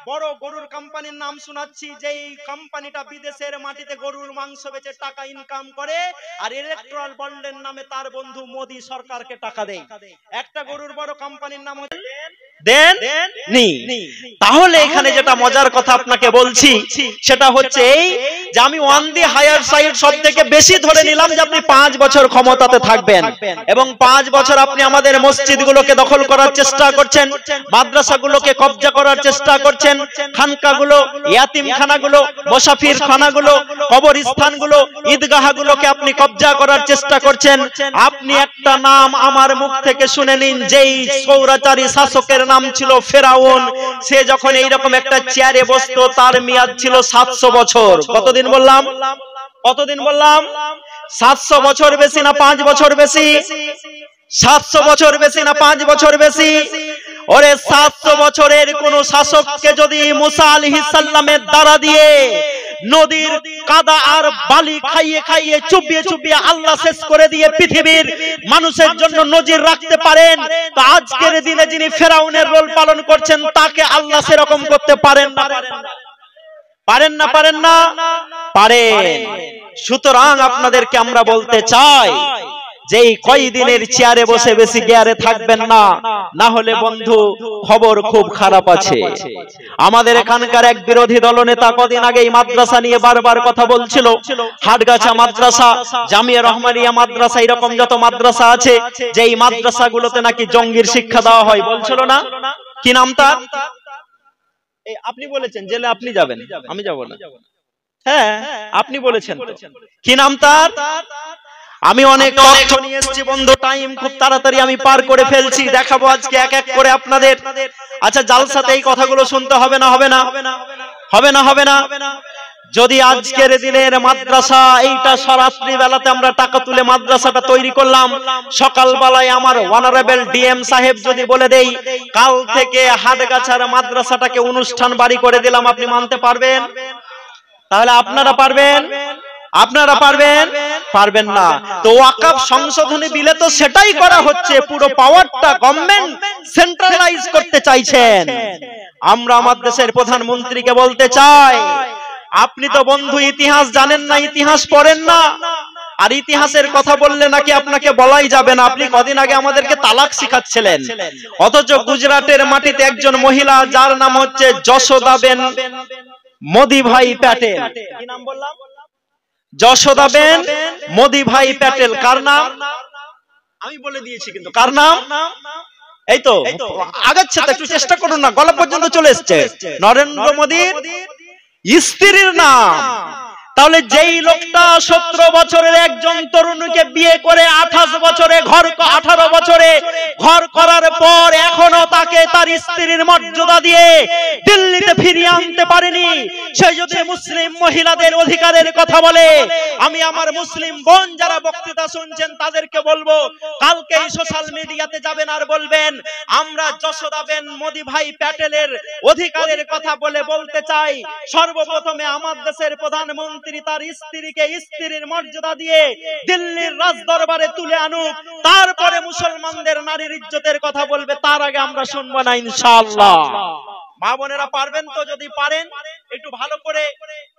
বড় গরুর কোম্পানির নাম শোনাচ্ছি, যেই কোম্পানিটা বিদেশের মাটিতে গরুর মাংস বেচে টাকা ইনকাম করে আর ইলেকট্রাল বন্ডের নামে তার বন্ধু মোদি সরকারকে টাকা দেয়। একটা গরুর বড় কোম্পানির নাম হচ্ছে দেন নি। তাহলে এখানে যেটা মজার কথা আপনাকে বলছি সেটা হচ্ছে এই যে আমি ওয়ান দি হায়ার সাইড সব থেকে বেশি ধরে নিলাম যে আপনি 5 বছর ক্ষমতাতে থাকবেন এবং 5 বছর আপনি আমাদের মসজিদগুলোকে দখল করার চেষ্টা করছেন, মাদ্রাসাগুলোকে কবজা করার চেষ্টা করছেন, খানকাগুলো, ইয়াতিমখানাগুলো, মুসাফির খানাগুলো, কবরস্থানগুলো, ঈদগাহগুলোকে আপনি কবজা করার চেষ্টা করছেন। আপনি একটা নাম আমার মুখ থেকে শুনে নিন, যেই সৌরাচারী শাসকের নাম ছিল ফেরাউন। সে যখন এইরকম একটা চেয়ারে বসতো তার মেয়াদ ছিল 700 বছর। কতদিন বললাম? কতদিন বললাম? 700 বছর বেশি না 5 বছর বেশি? 700 বছর বেশি না 5 বছর বেশি? ওরে 700 বছরের কোন শাসককে যদি মুসা আলাইহিস সালামের দ্বারা দিয়ে নদীর কাদা আর বালি খাইয়ে খাইয়ে চুবিয়ে চুবিয়ে আল্লাহ শেষ করে দিয়ে পৃথিবীর মানুষের জন্য নজির রাখতে পারেন, তো আজকের দিনে যিনি ফেরাউনের রোল পালন করছেন তাকে আল্লাহ সেরকম করতে পারেন না? পারেন না? পারেন না? পারেন। সুতরাং আপনাদেরকে আমরা বলতে চাই যেই কয়দিনের চেয়ারে বসে বেশি গিয়ারে থাকবেন না, না হলে বন্ধু খবর খুব খারাপ আছে। আমাদের এখানকার এক বিরোধী দলনেতা কদিন আগে এই মাদ্রাসা নিয়ে বারবার কথা বলছিল। হাটগাছা মাদ্রাসা, জামিয়া রহমানিয়া মাদ্রাসা, এরকম যত মাদ্রাসা আছে যে এই মাদ্রাসাগুলোতে নাকি জঙ্গির শিক্ষা দেওয়া হয়, বলছিল না? কি নাম তার? আপনি বলেছেন জেলে আপনি যাবেন, আমি যাব না। হ্যাঁ আপনি বলেছেন, কি নাম তার? আমি অনেক তথ্য নিয়ে এসেছি বন্ধু, টাইম খুব তাড়াতাড়ি আমি পার করে ফেলছি, দেখাবো আজকে এক এক করে আপনাদের। আচ্ছা, জালসাতে এই কথাগুলো শুনতে হবে না? হবে না? হবে না? হবে না? যদি আজকের দিনের মাদ্রাসা এইটা সরাসরি বেলাতে আমরা টাকা তুলে মাদ্রাসাটা তৈরি করলাম, সকালবেলায় আমার অনারেবল ডিএম সাহেব যদি বলে দেই কাল থেকে হাটগাছার মাদ্রাসাটাকে অনুষ্ঠান বাড়ি করে দিলাম, আপনি মানতে পারবেন? তাহলে আপনারা পারবেন? আপনারা পারবেন? পারবেন না। তো ওয়াকফ সংশোধনী বিলে তো সেটাই করা হচ্ছে, পুরো পাওয়ারটা গভর্নমেন্ট সেন্ট্রালাইজ করতে চাইছেন। আমরা আমাদের দেশের প্রধানমন্ত্রীকে বলতে চাই, আপনি তো বন্ধু ইতিহাস জানেন না, ইতিহাস পড়েন না, আর ইতিহাসের কথা বললে নাকি আপনাকে বলাই যাবে না। আপনি কদিন আগে আমাদেরকে তালাক শিখাচ্ছিলেন, অথচ গুজরাটের মাটিতে একজন মহিলা যার নাম হচ্ছে যশোদাবেন মোদিভাই প্যাটেল। কি নাম বললাম? যশোদাবেন মোদিভাই প্যাটেল। কার নাম? আমি বলে দিয়েছি কিন্তু কার নাম? এই তো আগাচ্ছে, তো একটু চেষ্টা করুন না, গলা পর্যন্ত চলে এসছে। নরেন্দ্র মোদীর স্ত্রীর নাম। তাহলে যেই লোকটা 17 বছরের একজন তরুণীকে বিয়ে করে 28 বছরে ঘর 18 বছরে ঘর করার পর এখনো তাকে তার স্ত্রীর মর্যাদা দিয়ে দিল্লিতে ফিরিয়ে আনতে পারেনি, সে যদি মুসলিম মহিলাদের অধিকারের কথা বলে, আমি আমার মুসলিম বোন যারা বক্তৃতা শুনছেন তাদেরকে বলবো কালকে সোশ্যাল মিডিয়াতে যাবেন আর বলবেন আমরা যশোদাবেন মোদিভাই প্যাটেলের অধিকারের কথা বলতে চাই। সর্বপ্রথমে আমার দেশের প্রধানমন্ত্রী তার স্ত্রীকে স্ত্রীর মর্যাদা দিয়ে দিল্লির রাজদরবারে তুলে আনুক, তারপরে মুসলমানদের নারীর ইজ্জতের কথা বলবে, তার আগে আমরা শুনবো না ইনশাআল্লাহ। মা বোনেরা পারবেন তো? যদি পারেন একটু ভালো করে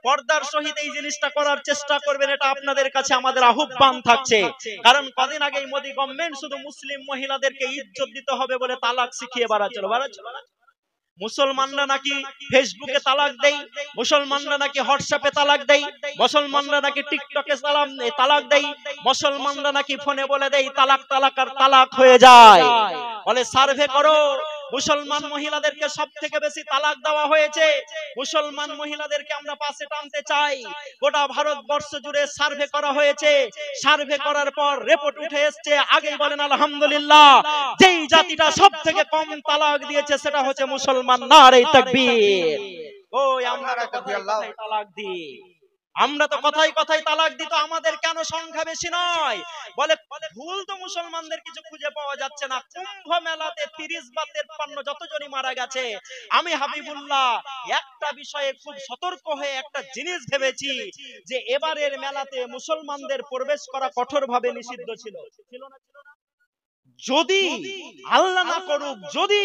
পর্দার সহিত এই জিনিসটা করার চেষ্টা করবেন, এটা আপনাদের কাছে আমাদের আহ্বান থাকছে। কারণ কদিন আগে মোদী গভর্নমেন্ট শুধু মুসলিম মহিলাদেরকে ইজ্জত দিতে হবে বলে তালাক শিখিয়ে বাড়াচ্ছিল। মুসলমানরা নাকি ফেসবুকে তালাক দেয়, মুসলমানরা নাকি হোয়াটসঅ্যাপে তালাক দেয়, মুসলমানরা নাকি টিকটকে তালাক দেয়, মুসলমানরা নাকি ফোনে বলে দেয় তালাক তালাক আর তালাক হয়ে যায়। বলে সার্ভে করো, মুসলমান মহিলাদেরকে সব থেকে বেশি তালাক দেওয়া হয়েছে। মুসলমান মহিলাদেরকে আমরা পাশে টানতে চাই। গোটা ভারতবর্ষ জুড়ে সার্ভে করা হয়েছে, সার্ভে করার পর রিপোর্ট উঠে এসেছে, আগেই বলেন আলহামদুলিল্লাহ, যেই জাতিটা সব থেকে কম তালাক দিয়েছে সেটা হচ্ছে মুসলমান। নারে তাকবীর। ওই আমরা কথায় তালাক দিই, আমরা তো কথাই কথাই তালাক দিই, তো আমাদের কেন সংখ্যা বেশি নয়? বলে ভুল তো মুসলমানদের কিছু খুঁজে পাওয়া যাচ্ছে না। কুম্ভ মেলাতে 30 বা 53 যতজনই মারা গেছে, আমি হাবিবুল্লাহ একটা বিষয়ে খুব সতর্ক হয়ে একটা জিনিস ভেবেছি যে এবারের মেলাতে মুসলমানদের প্রবেশ করা কঠোরভাবে নিষিদ্ধ ছিল। ছিল না? ছিল না? যদি আল্লাহ না করুক, যদি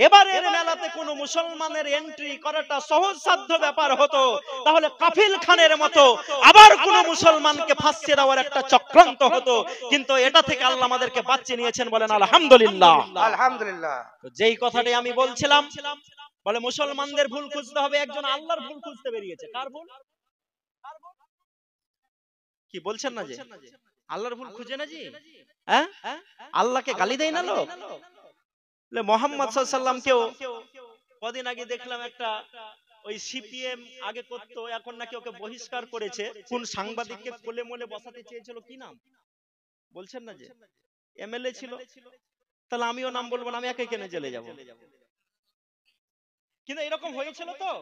এবারের মেলাতে কোনো মুসলমানের এন্ট্রি করাটা সহজসাধ্য ব্যাপার হতো, তাহলে কাফিল খানের মতো আবার কোনো মুসলমানকে ফাঁসিয়ে দেওয়ার একটা চক্রান্ত হতো। কিন্তু এটা থেকে আল্লাহ আমাদেরকে বাঁচিয়ে নিয়েছেন, বলেন আলহামদুলিল্লাহ। আলহামদুলিল্লাহ। যেই কথাটাই আমি বলছিলাম, বলে মুসলমানদের ভুল খুঁজতে হবে, একজন আল্লাহর ভুল খুঁজতে বেরিয়েছে। কার ভুল? কি বলছেন না যে আল্লাহর ভুল খুঁজে না জি? হ্যাঁ, আল্লাহকে গালি দেয় না লোক। মোহাম্মদ সাল্লাল্লাহু আলাইহি ওয়াসাল্লামকেও কদিন আগে দেখলাম একটা ওই সিপিএম আগে করতো, এখন নাকি ওকে বহিষ্কার করেছে। কোন সাংবাদিককে কোলে মোলে বসাতে চেয়েছিল, কি নাম বলছেন না যে এমএলএ ছিল। তাহলে আমিও নাম বলবো না, আমি একে কেনে জেলে যাব। কিন্তু এরকম হয়েছিল তো।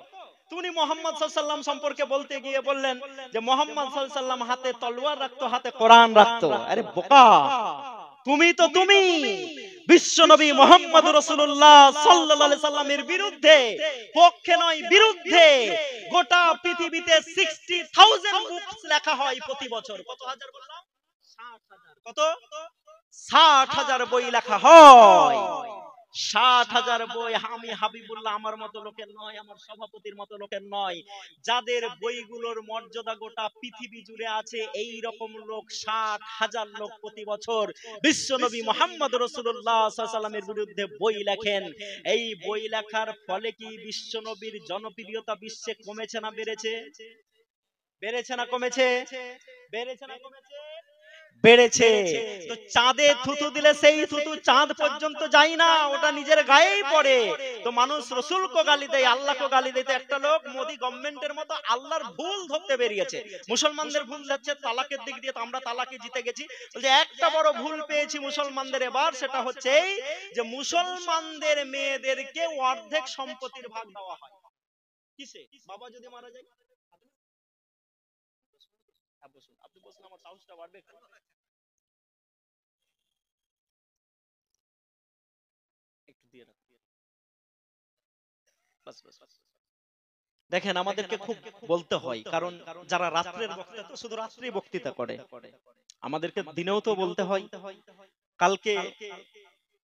তুমি মোহাম্মদ সাল্লাল্লাহু আলাইহি ওয়াসাল্লাম সম্পর্কে বলতে গিয়ে বললেন যে মোহাম্মদ সাল্লাল্লাহু আলাইহি ওয়াসাল্লাম হাতে তলোয়ার রাখতো, হাতে কোরআন রাখতো। আরে বোকা, তুমি তো তুমি বিশ্ব নবী মুহাম্মদ রাসূলুল্লাহ সাল্লাল্লাহু আলাইহি সাল্লামের বিরুদ্ধে, পক্ষে নয় বিরুদ্ধে গোটা পৃথিবীতে 60,000 বুকস লেখা হয় প্রতি বছর। কত হাজার বললাম? 60,000। কত? 60,000 বই লেখা হয়। 60,000 বই। আমি হাবিবুল্লাহ আমার মতো লোকের নয়, আমার সভাপতির মতো লোকের নয়, যাদের বইগুলোর মর্যাদা গোটা পৃথিবী জুড়ে আছে, এই রকম লোক 60,000 লোক প্রতি বছর বিশ্বনবী মুহাম্মদ রাসূলুল্লাহ সাল্লাল্লাহু আলাইহি ওয়াসাল্লামের বিরুদ্ধে বই লেখেন। এই বই লেখার ফলে কি বিশ্বনবীর জনপ্রিয়তা বিশ্বে কমেছে না বেড়েছে? বেড়েছে না কমেছে? বেড়েছে না কমেছে? বেড়েছে। তো চাঁদে থুতু দিলে সেই থুতু চাঁদ পর্যন্ত যায় না, ওটা নিজের গায়েই পড়ে। তো মানুষ রসুলকে গালি দেয়, আল্লাহকে গালি দেয়। তো একটা লোক মোদি গভর্নমেন্টের মতো আল্লাহর ভুল ধরতে বেরিয়েছে। মুসলমানদের ভুল যাচ্ছে তালাকের দিক দিয়ে, তো আমরা তালাকে জিতে গেছি। বলছে একটা বড় ভুল পেয়েছি মুসলমানদের এবার, সেটা হচ্ছে এই যে মুসলমানদের মেয়েদেরকে অর্ধেক সম্পত্তির ভাগ দেওয়া হয়। কিসে? বাবা যদি মারা যায়, আপনি বলছেন আমার সাহসটা বাড়বে। দেখেন আমাদেরকে খুব বলতে হয়, কারণ যারা রাত্রের বক্তা তো শুধু রাত্রেই বক্তৃতা করে, আমাদেরকে দিনেও তো বলতে হয়। কালকে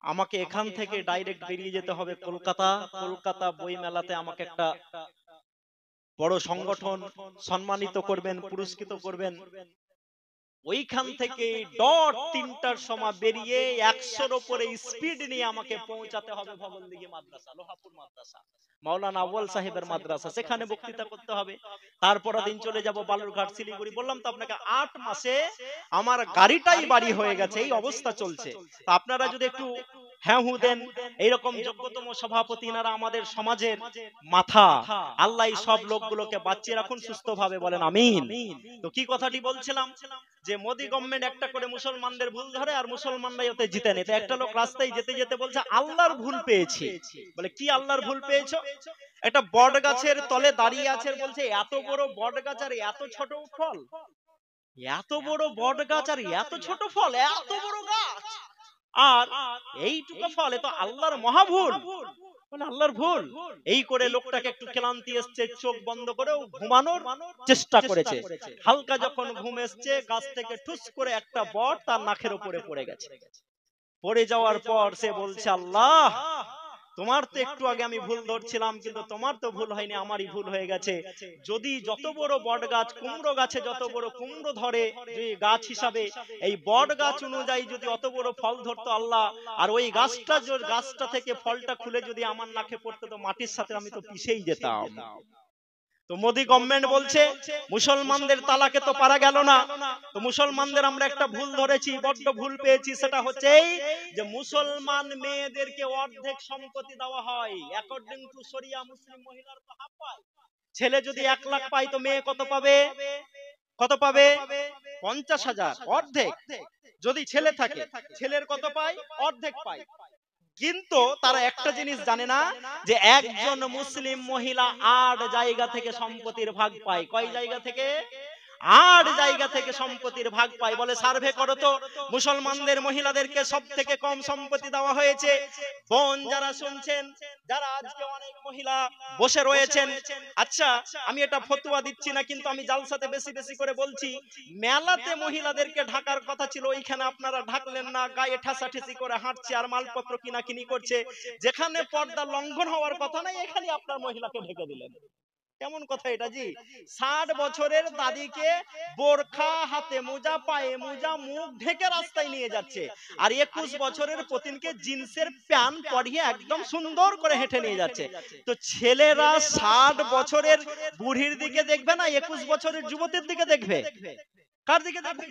আমাকে এখান থেকে ডাইরেক্ট বেরিয়ে যেতে হবে কলকাতা। কলকাতা বই মেলাতে আমাকে একটা বড় সংগঠন সম্মানিত করবেন, পুরস্কৃত করবেন। ওইখান থেকে ডট 3টার সময় বেরিয়ে 100-র উপরে স্পিড নিয়ে আমাকে পৌঁছাতে হবে ভবনদিঘি মাদ্রাসা, লোহাপুর মাদ্রাসা, মাওলানা আউয়াল সাহেবের মাদ্রাসা, সেখানে বক্তৃতা করতে হবে। তারপর দিন চলে যাব বালুরঘাট, শিলিগুড়ি। বললাম তো আপনাকে 8 মাসে আমার গাড়িটাই বাড়ি হয়ে গেছে, এই অবস্থা চলছে। তো আপনারা যদি একটু হ্যাঁ হু দেন, এইরকম যোগ্যতম সভাপতি এনারা আমাদের সমাজের মাথা, আল্লাহ সব লোকগুলোকে বাঁচিয়ে রাখুন সুস্থভাবে, বলেন আমিন। তো কি কথাটি বলছিলাম, যে মোদি গভর্নমেন্ট একটা করে মুসলমানদের ভুল ধরে আর মুসলমানরাই ওতে জিতে নেয়। তো একটা লোক রাস্তায় যেতে যেতে বলছে আল্লাহর ভুল পেয়েছি। বলে কি আল্লাহর ভুল পেয়েছো? একটা বট গাছের তলে দাঁড়িয়ে আছে, বলছে এত বড় বট গাছ আর এত ছোট ফল, এত বড় বট গাছ আর এত ছোট ফল, এত বড় গাছ আর এইটুকু ফল, এ তো আল্লাহর মহা ভুল। বলে আল্লাহর ভুল। এই করে লোকটাকে একটু ক্লান্তি এসছে, চোখ বন্ধ করেও ঘুমানোর চেষ্টা করেছে। হালকা যখন ঘুম এসছে, গাছ থেকে ঠুস করে একটা বট তার নাকের উপরে পড়ে গেছে। পড়ে যাওয়ার পর সে বলছে আল্লাহ, তোমার তো একটু আগে আমি ভুল ধরছিলাম, কিন্তু তোমার তো ভুল হয়নি, আমারই ভুল হয়ে গেছে। যদি যত বড় বট গাছ, কুমড়ো গাছে যত বড় কুমড়ো ধরে যে গাছ হিসাবে, এই বট গাছ অনুযায়ী যদি অত বড় ফল ধরতো আল্লাহ, আর ওই গাছটা থেকে ফলটা খুলে যদি আমার নাকে পড়তো, তো মাটির সাথে আমি তো পিষেই যেতাম। তো মোদি গভর্নমেন্ট বলছে মুসলমানদের তালাকে তো পারা গেল না, তো মুসলমানদের আমরা একটা ভুল ধরেছি, বড্ড ভুল পেয়েছি। সেটা হচ্ছে এই যে মুসলমান মেয়েদেরকে অর্ধেক সম্পত্তি দেওয়া হয়। অ্যাকর্ডিং টু শরিয়া মুসলিম মহিলার তো হাফ পায়। ছেলে যদি 1 লাখ পায়, তো মেয়ে কত পাবে? কত পাবে? 50,000, অর্ধেক। যদি ছেলে থাকে, ছেলের কত পায়? অর্ধেক পায়। কিন্তু তারা একটা জিনিস জানে না, যে একজন মুসলিম মহিলা 8 জায়গা থেকে সম্পত্তির ভাগ পায়। কয় জায়গা থেকে? 8 জায়গা থেকে সম্পত্তির ভাগ পায়। বলে সার্ভে করো তো, মুসলমানদের মহিলাদেরকে সব থেকে কম সম্পত্তি দেওয়া হয়েছে। বোন যারা শুনছেন, যারা আজকে অনেক মহিলা বসে রয়েছেন, আচ্ছা আমি এটা ফতোয়া দিচ্ছি না, কিন্তু আমি জালসাতে বেশি বেশি করে বলছি, মেলাতে মহিলাদেরকে ঢাকার কথা ছিল, ওইখানে আপনারা ঢাকলেন না, গায়ে ঠাসাঠাসি করে হাঁটছে আর মালপত্র কিনাকিনি করছে। যেখানে পর্দা লঙ্ঘন হওয়ার কথা নাই, এখানে আপনার মহিলাকে ঢেকে দিলেন। কেমন কথা এটা জি? 60 বছরের দাদিকে বোরখা, হাতে মোজা, পায়ে মোজা, মুখ ঢেকে রাস্তায় নিয়ে যাচ্ছে, আর 21 বছরের পতিনকে জিন্সের প্যান্ট পরিয়ে একদম সুন্দর করে হেঁটে নিয়ে যাচ্ছে। তো ছেলেরা 60 বছরের বুড়ির দিকে দেখবে না 21 বছরের যুবতীর দিকে দেখবে? কার দিকে দেখবে?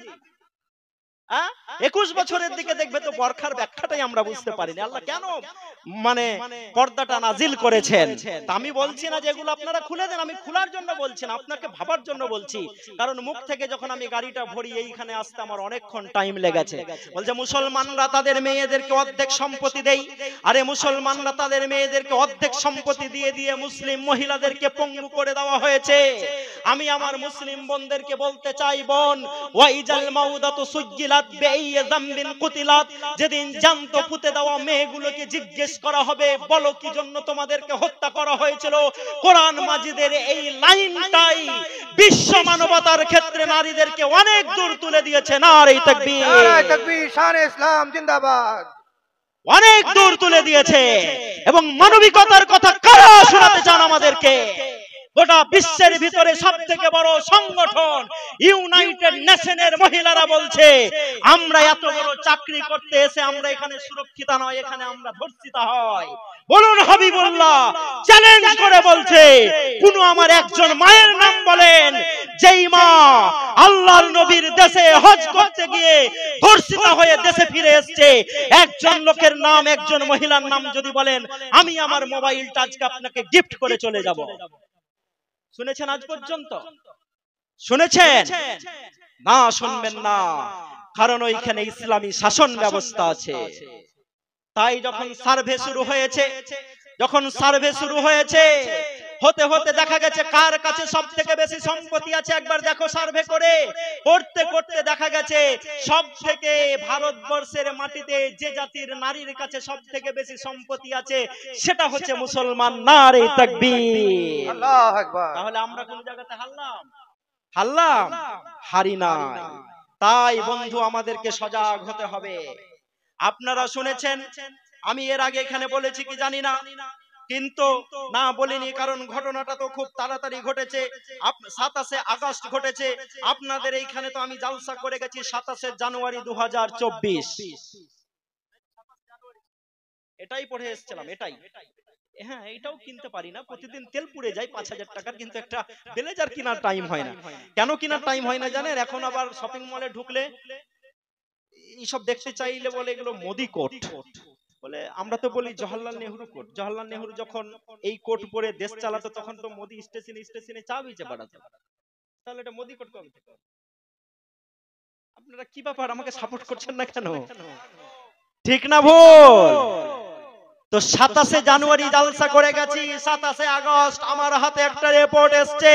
21 বছরের দিকে দেখবে। তো বরখার ব্যাখ্যাটাই আমরা বুঝতে পারিনি, আল্লাহ কেন মানে পর্দাটা নাজিল করেছেন। তা আমি বলছি না যেগুলো আপনারা খুলে দেন, আমি খোলার জন্য বলছি না, আপনাকে ভাবার জন্য বলছি। কারণ মুখ থেকে যখন আমি গাড়িটা ভরি এইখানে আসতে আমার অনেকক্ষণ টাইম লেগেছে। বলছে মুসলমানরা তাদের মেয়েদেরকে অর্ধেক সম্পত্তি দেয়, আরে মুসলমানরা তাদের মেয়েদেরকে অর্ধেক সম্পত্তি দিয়ে দিয়ে মুসলিম মহিলাদেরকে পঙ্গু করে দেওয়া হয়েছে। আমি আমার মুসলিম বোনদেরকে বলতে চাই, বোন, ওয়াইজাল মাউদাতু সুজ্জিলাত বিআইয়ি যামবিন কুতিলাত, যেদিন জ্যান্ত পুঁতে দেওয়া মেয়েগুলোকে জিজ্ঞেস করা হবে, বলো কি জন্য তোমাদেরকে হত্যা করা হয়েছিল। কোরআন মাজিদের এই লাইনটাই বিশ্ব মানবতার ক্ষেত্রে নারীদেরকে অনেক দূর তুলে দিয়েছে। নারে তাকবীর, নারে তাকবীর, শানে ইসলাম জিন্দাবাদ। অনেক দূর তুলে দিয়েছে। এবং মানবিকতার কথা কারা শোনাতে চান আমাদেরকে? গোটা বিশ্বের ভিতরে সবথেকে বড় সংগঠন ইউনাইটেড নেশনের মহিলারা বলছে, আমরা এত বড় চাকরি করতে এসে আমরা এখানে সুরক্ষিত নয়, এখানে আমরা ধর্ষিত হই। বলুন হাবিবুল্লাহ চ্যালেঞ্জ করে বলছে, কোন আমার একজন মায়ের নাম বলেন যেই মা আল্লাহর নবীর দেশে হজ করতে গিয়ে ধর্ষিত হয়ে দেশে ফিরে এসেছে। একজন লোকের নাম, একজন মহিলার নাম যদি বলেন, আমি আমার মোবাইলটা আজকে আপনাকে গিফট করে চলে যাব। শুনেছেন আজ পর্যন্ত? শুনেছেন? না, শুনবেন না, কারণ ওইখানে ইসলামী শাসন ব্যবস্থা আছে। তাই যখন সার্ভে শুরু হয়েছে, হতে হতে দেখা গেছে কার কাছে সব থেকে বেশি সম্পত্তি আছে। একবার দেখো সার্ভে করে, করতে করতে দেখা গেছে সব থেকে ভারতবর্ষের মাটিতে যে জাতির নারীর কাছে সব থেকে বেশি সম্পত্তি আছে সেটা হচ্ছে মুসলমান। নারে তাকবীর, আল্লাহু আকবার। তাহলে আমরা কোন জায়গাতে হারলাম? হারি নাই। তাই বন্ধু আমাদেরকে সজাগ হতে হবে। আপনারা শুনেছেন, আমি এর আগে এখানে বলেছি কি জানি না, কিন্তু না বলিনি, কারণ ঘটনাটা তো খুব তাড়াতাড়ি ঘটেছে। 27শে আগস্ট ঘটেছে। আপনাদের এইখানে তো আমি জালসা করে গেছি 27শে জানুয়ারি 2024। এটাই পড়ে এসেছিলাম, এটাই। হ্যাঁ, এইটাও কিনতে পারি না, প্রতিদিন তেল পুড়ে যায় 5000 টাকার, কিন্তু একটা ব্লেজার কেনার টাইম হয় না। কেন কেনার টাইম হয় না জানেন? এখন আবার শপিং মলে ঢুকলে এইসব দেখতে চাইলে বলে এগুলো মোদি কোট। বলে আমরা তো বলি জওহরলাল নেহরু কোট। জওহরলাল নেহরু যখন এই কোট পরে দেশ চালাতো তখন তো মোদি স্টেশনে চা বেচে বেড়াতো। তাহলে এটা মোদি কোট কবে থেকে? আপনারা কি ব্যাপার, আমাকে সাপোর্ট করছেন না কেন? ঠিক না ভুল? তো 27শে জানুয়ারি জালসা করে গেছি, 27শে আগস্ট আমার হাতে একটা রিপোর্ট এসছে।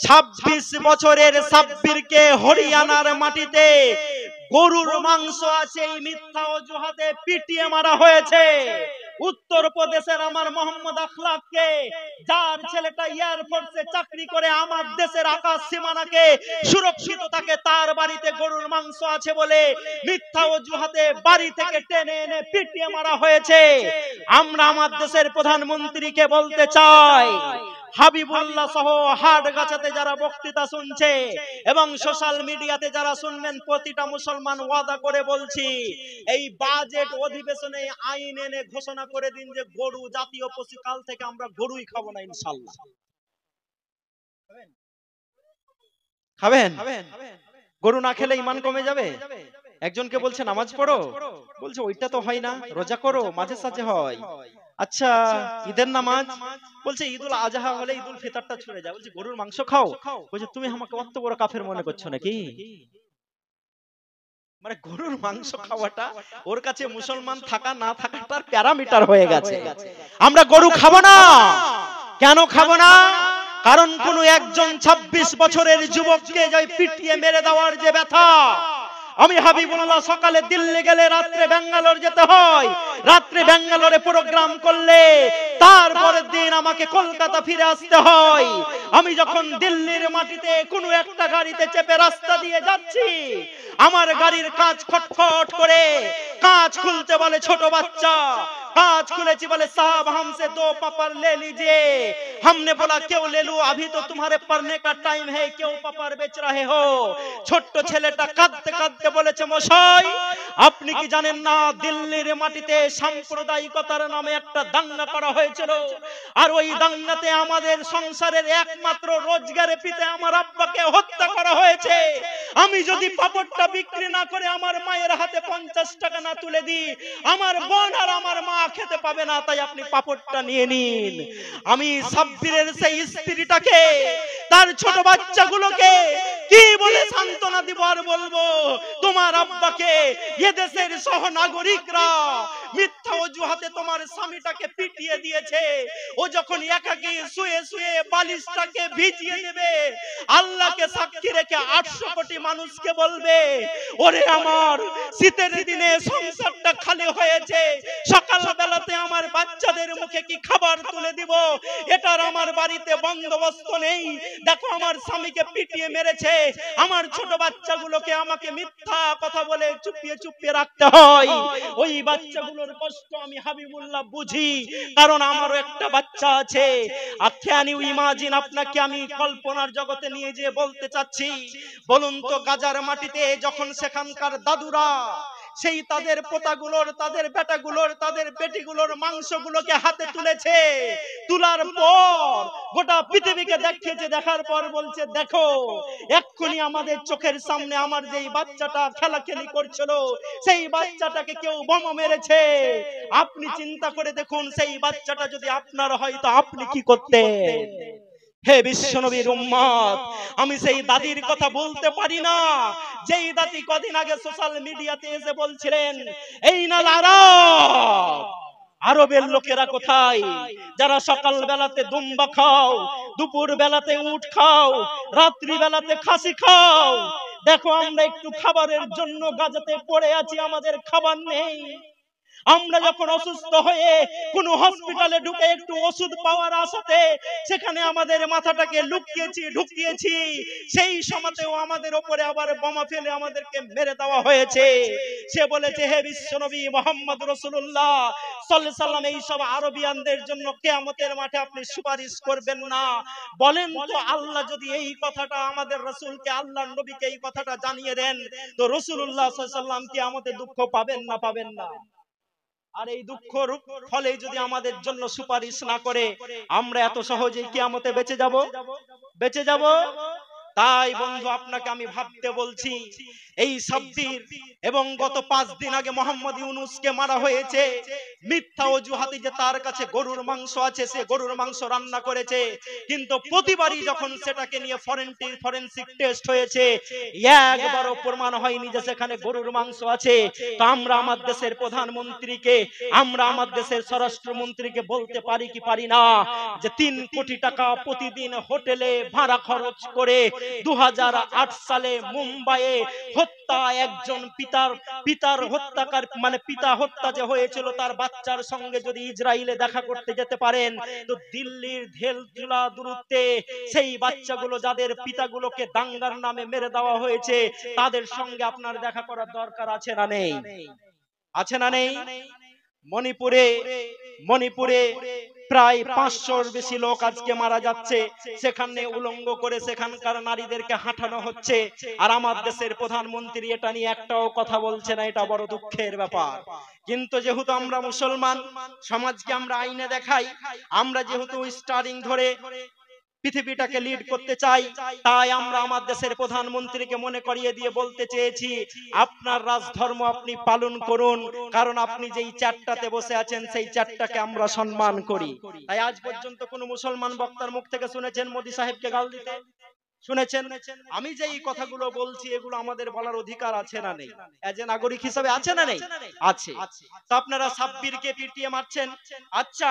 26 বছরের সাব্বিরকে হরিয়ানার মাটিতে গরুর মাংস আছে এই মিথ্যা অজুহাতে পিটিয়ে মারা হয়েছে। উত্তরপ্রদেশের আমার মোহাম্মদ আখলাককে, যার ছেলেটা এয়ারফোর্সে চাকরি করে আমার দেশের আকাশ সীমানাকে সুরক্ষিত থাকে, তার বাড়িতে গরুর মাংস আছে বলে মিথ্যা অজুহাতে বাড়ি থেকে টেনে এনে পিটিয়ে মারা হয়েছে। আমরা আমার দেশের প্রধানমন্ত্রীকে বলতে চাই, হাবিবুল্লাহ সহ হাটগাছাতে যারা বক্তৃতা শুনছে এবং সোশ্যাল মিডিয়াতে যারা শুনবেন, প্রতিটা মুসলমান ওয়াদা করে বলছি, এই বাজেট অধিবেশনে আইন এনে ঘোষণা করে দিন যে গরু জাতীয় পশু, কাল থেকে আমরা গরুই খাবো না ইনশাআল্লাহ। খাবেন? গরু না খেলে ঈমান কমে যাবে। একজনকে বলছে নামাজ পড়ো, বলছে ওইটা তো হয় না, রোজা করো, মাঝে সাঝে হয়। আচ্ছা ঈদের নামাজ, বলছে ঈদুল আজহা হলে ঈদুল ফিতরটা ছুড়ে যায়। বলছে গরুর মাংস খাও, বলছে তুমি আমাকে অত বড় কাফের মনে করছো নাকি? মানে গরুর মাংস খাওয়াটা ওর কাছে মুসলমান থাকা না থাকাটা প্যারামিটার হয়ে গেছে। আমরা গরু খাবো না। কেন খাবো না? কারণ কোন একজন 26 বছরের যুবককে যে পিটিয়ে মেরে দেওয়ার যে ব্যথা, আমি হাবিবুল্লাহ সকালে দিল্লি গেলে রাত্রে ব্যাঙ্গালোর যেতে হয়, রাত্রে ব্যাঙ্গালোরে প্রোগ্রাম করলে তারপরের দিন আমাকে কলকাতা ফিরে আসতে হয়। আমি যখন দিল্লির মাটিতে কোনো একটা গাড়িতে চেপে রাস্তা দিয়ে যাচ্ছি, আমার গাড়ির কাঁচ খটখট করে কাঁচ খুলতে বলে ছোট বাচ্চা। कांच खुलेची बोले साहब हमसे 2 पेपर ले लीजिए। हमने बोला क्यों ले लूं, अभी तो तुम्हारे पढ़ने का टाइम है, क्यों पेपर बेच रहे हो। ছোট্ট ছেলেটা কাঁদতে কাঁদতে বলেছে মশাই আপনি কি জানেন না দিল্লির মাটিতে সাম্প্রদায়িকতার নামে একটা দাঙ্গা করা হয়েছিল, আর ওই দাঙ্গাতে আমাদের সংসারের একমাত্র রোজগারে পিতে আমার আব্বাকে হত্যা করা হয়েছে। আমি যদি পাপড়টা বিক্রি না করে আমার মায়ের হাতে 50 টাকা না তুলে দিই, আমার বোন আর আমার মা খেতে পাবে না, তাই আপনি পাপড়টা নিয়ে নিন। আমি সাব্বিরের সেই স্ত্রীটাকে তার ছোট বাচ্চাগুলোকে কি বলে সান্ত্বনা দিব আর বলবো তোমার আব্বাকে এ দেশের সহনাগরিকরা মিথ্যা অজুহাতে তোমার স্বামীটাকে পিটিয়ে দিয়েছে। ও যখন একাকী শুয়ে শুয়ে বালিশটাকে ভিজিয়ে দেবে, আল্লাহকে সাক্ষী রেখে 800 কোটি মানুষকে বলবে ওরে আমার শীতের দিনে সংসারটা খালি হয়েছে, সকাল বেলাতে আমার বাচ্চাদের মুখে কি খাবার তুলে দিব, এটার আমার বাড়িতে বন্দোবস্ত নেই। দেখো আমার স্বামীকে পিটিয়ে মেরেছে, আমার ছোট বাচ্চাগুলোকে আমাকে মিথ্যা কথা বলে চুপিয়ে চুপিয়ে রাখতে হয়। ওই বাচ্চাগুলোর কষ্ট আমি হাবিবুল্লাহ বুঝি, কারণ আমারও একটা বাচ্চা আছে। ক্যান ইউ ইমাজিন, আপনাকে আমি কল্পনার জগতে নিয়ে যেয়ে বলতে চাচ্ছি, বলুন তো গাজার মাটিতে যখন সেখানকার দাদুরা সেই তাদের পোতাগুলোর, তাদের বেটাগুলোর, তাদের বেটিগুলোর মাংসগুলোকে হাতে তুলেছে, তুলার পর গোটা পৃথিবীকে দেখিয়েছে, দেখার পর বলছে দেখো এক্ষুনি আমাদের চোখের সামনে আমার যেই বাচ্চাটা খেলাখেলি করছিল সেই বাচ্চাটাকে কেউ বোমা মেরেছে। আপনি চিন্তা করে দেখুন সেই বাচ্চাটা যদি আপনার হয় তো আপনি কি করতেন? হে বিশ্বনবীর উম্মত, আমি সেই দাদির কথা বলতে পারি না যেই দাদি কদিন আগে সোশ্যাল মিডিয়াতে এসে বলছিলেন এই না আরব, আরবের লোকেরা কোথায় যারা সকাল বেলাতে দুম্বা খাও, দুপুর বেলাতে উট খাও, রাত্রি বেলাতে খাসি খাও। দেখো আমরা একটু খাবারের জন্য গাজাতে পড়ে আছি, আমাদের খাবার নেই। আমরা যখন অসুস্থ হয়ে কোন হসপিটালে ঢুকে একটু ওষুধ পাওয়ার আশাতে সেখানে আমাদের মাথাটাকে লুকিয়েছি ঢুকিয়েছি, সেই সময়তেও আমাদের উপরে আবার বোমা ফেলে আমাদেরকে মেরে দেওয়া হয়েছে। সে বলেছে হে বিশ্বনবী মুহাম্মদ রাসূলুল্লাহ সাল্লাল্লাহু আলাইহি সাল্লাম এই সব আরবিয়ানদের জন্য কিয়ামতের মাঠে আপনি সুপারিশ করবেন না। বলেন তো আল্লাহ যদি এই কথাটা আমাদের রাসূলকে, আল্লাহর নবীকে এই কথাটা জানিয়ে দেন তো রাসূলুল্লাহ সাল্লাল্লাহু আলাইহি সাল্লাম কিয়ামতে দুঃখ পাবেন না পাবেন না? আর এই দুঃখর ফলে যদি আমাদের জন্য সুপারিশ না করে আমরা এত সহজেই কিয়ামতে বেঁচে যাব? বেঁচে যাব? তাই বন্ধু আপনাকে আমি ভাবতে বলছি, এই সাব্বির এবং গত 5 দিন আগে মোহাম্মদ ইউনূসকে মারা হয়েছে মিথ্যা অজুহাতে যে তার কাছে গরুর মাংস আছে, সে গরুর মাংস রান্না করেছে, কিন্তু প্রতিবারই যখন সেটাকে নিয়ে ফরেনসিক টেস্ট হয়েছে একবারও প্রমাণ হয়নি যে সেখানে গরুর মাংস আছে। তো আমরা আমার দেশের প্রধানমন্ত্রীকে, আমরা আমার দেশের স্বরাষ্ট্রমন্ত্রীকে বলতে পারি কি পারি না যে 3 কোটি টাকা প্রতিদিন হোটেলে ভাড়া খরচ করে 2008 সালে মুম্বাইয়ে হত্যা, একজন পিতার হত্যাকার মানে পিতা হত্যা যে হয়েছিল তার বাচ্চার সঙ্গে যদি ইসরায়েলে দেখা করতে যেতে পারেন, তো দিল্লির ধেলজুলা দূরত্বে সেই বাচ্চাগুলো যাদের পিতাগুলোকে দাঙ্গার নামে মেরে দেওয়া হয়েছে তাদের সঙ্গে আপনার দেখা করার দরকার আছে না নেই? আছে না নেই? মণিপুরে প্রায় 500-র বেশি লোক আজকে মারা যাচ্ছে, সেখানে উলঙ্গ করে সেখানকার নারীদেরকে হাঁটানো হচ্ছে, আর আমার দেশের প্রধানমন্ত্রী এটা নিয়ে একটাও কথা বলছে না। এটা বড় দুঃখের ব্যাপার। কিন্তু যেহেতু আমরা মুসলমান সমাজকে আমরা আইনে দেখাই, আমরা যেহেতু স্টারিং ধরে পৃথিবীটাকে লিড করতে চাই, তাই আমরা আমার দেশের প্রধানমন্ত্রীকে মনে করিয়ে দিয়ে বলতে চেয়েছি আপনার রাজধর্ম আপনি পালন করুন, কারণ আপনি যেই চারটাতে বসে আছেন সেই চারটাকে আমরা সম্মান করি। তাই আজ পর্যন্ত কোন মুসলমান বক্তার মুখ থেকে শুনেছেন মোদি সাহেবকে গাল দিতে? শুনেছেন? আমি যে এই কথাগুলো বলছি এগুলো আমাদের বলার অধিকার আছে না নেই? এজ এ নাগরিক হিসেবে আছে না নেই? আছে। তো আপনারা সাব্বিরকে পিটিয়ে মারছেন, আচ্ছা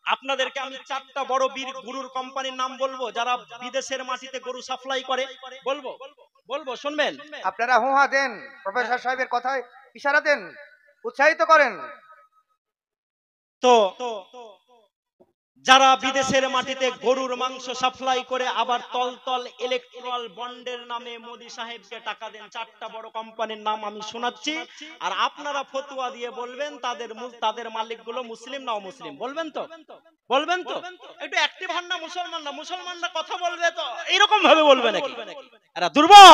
আপনাদেরকে আমি চারটা বড় বীর গরুর কোম্পানির নাম বলবো যারা বিদেশের মাটিতে গরু সাপ্লাই করে। বলবো বলবো শুনবেন? আপনারা হুহা দেন, প্রফেসর সাহেবের কথায় ইশারা দেন, উৎসাহিত করেন। তো যারা বিদেশের মাটিতে গরুর মাংস সাপ্লাই করে আবার তলতল ইলেকট্রাল বন্ডের নামে মোদি সাহেবকে টাকা দেন, চারটা বড় কোম্পানির নাম আমি শোনাচ্ছি, আর আপনারা ফতোয়া দিয়ে বলবেন তাদের মালিকগুলো মুসলিম না অমুসলিম। বলবেন তো? বলবেন তো? একটু অ্যাক্টিভ হন না মুসলমানরা কথা বলবে তো এরকম ভাবে বলবে নাকি? এরা দুর্বল।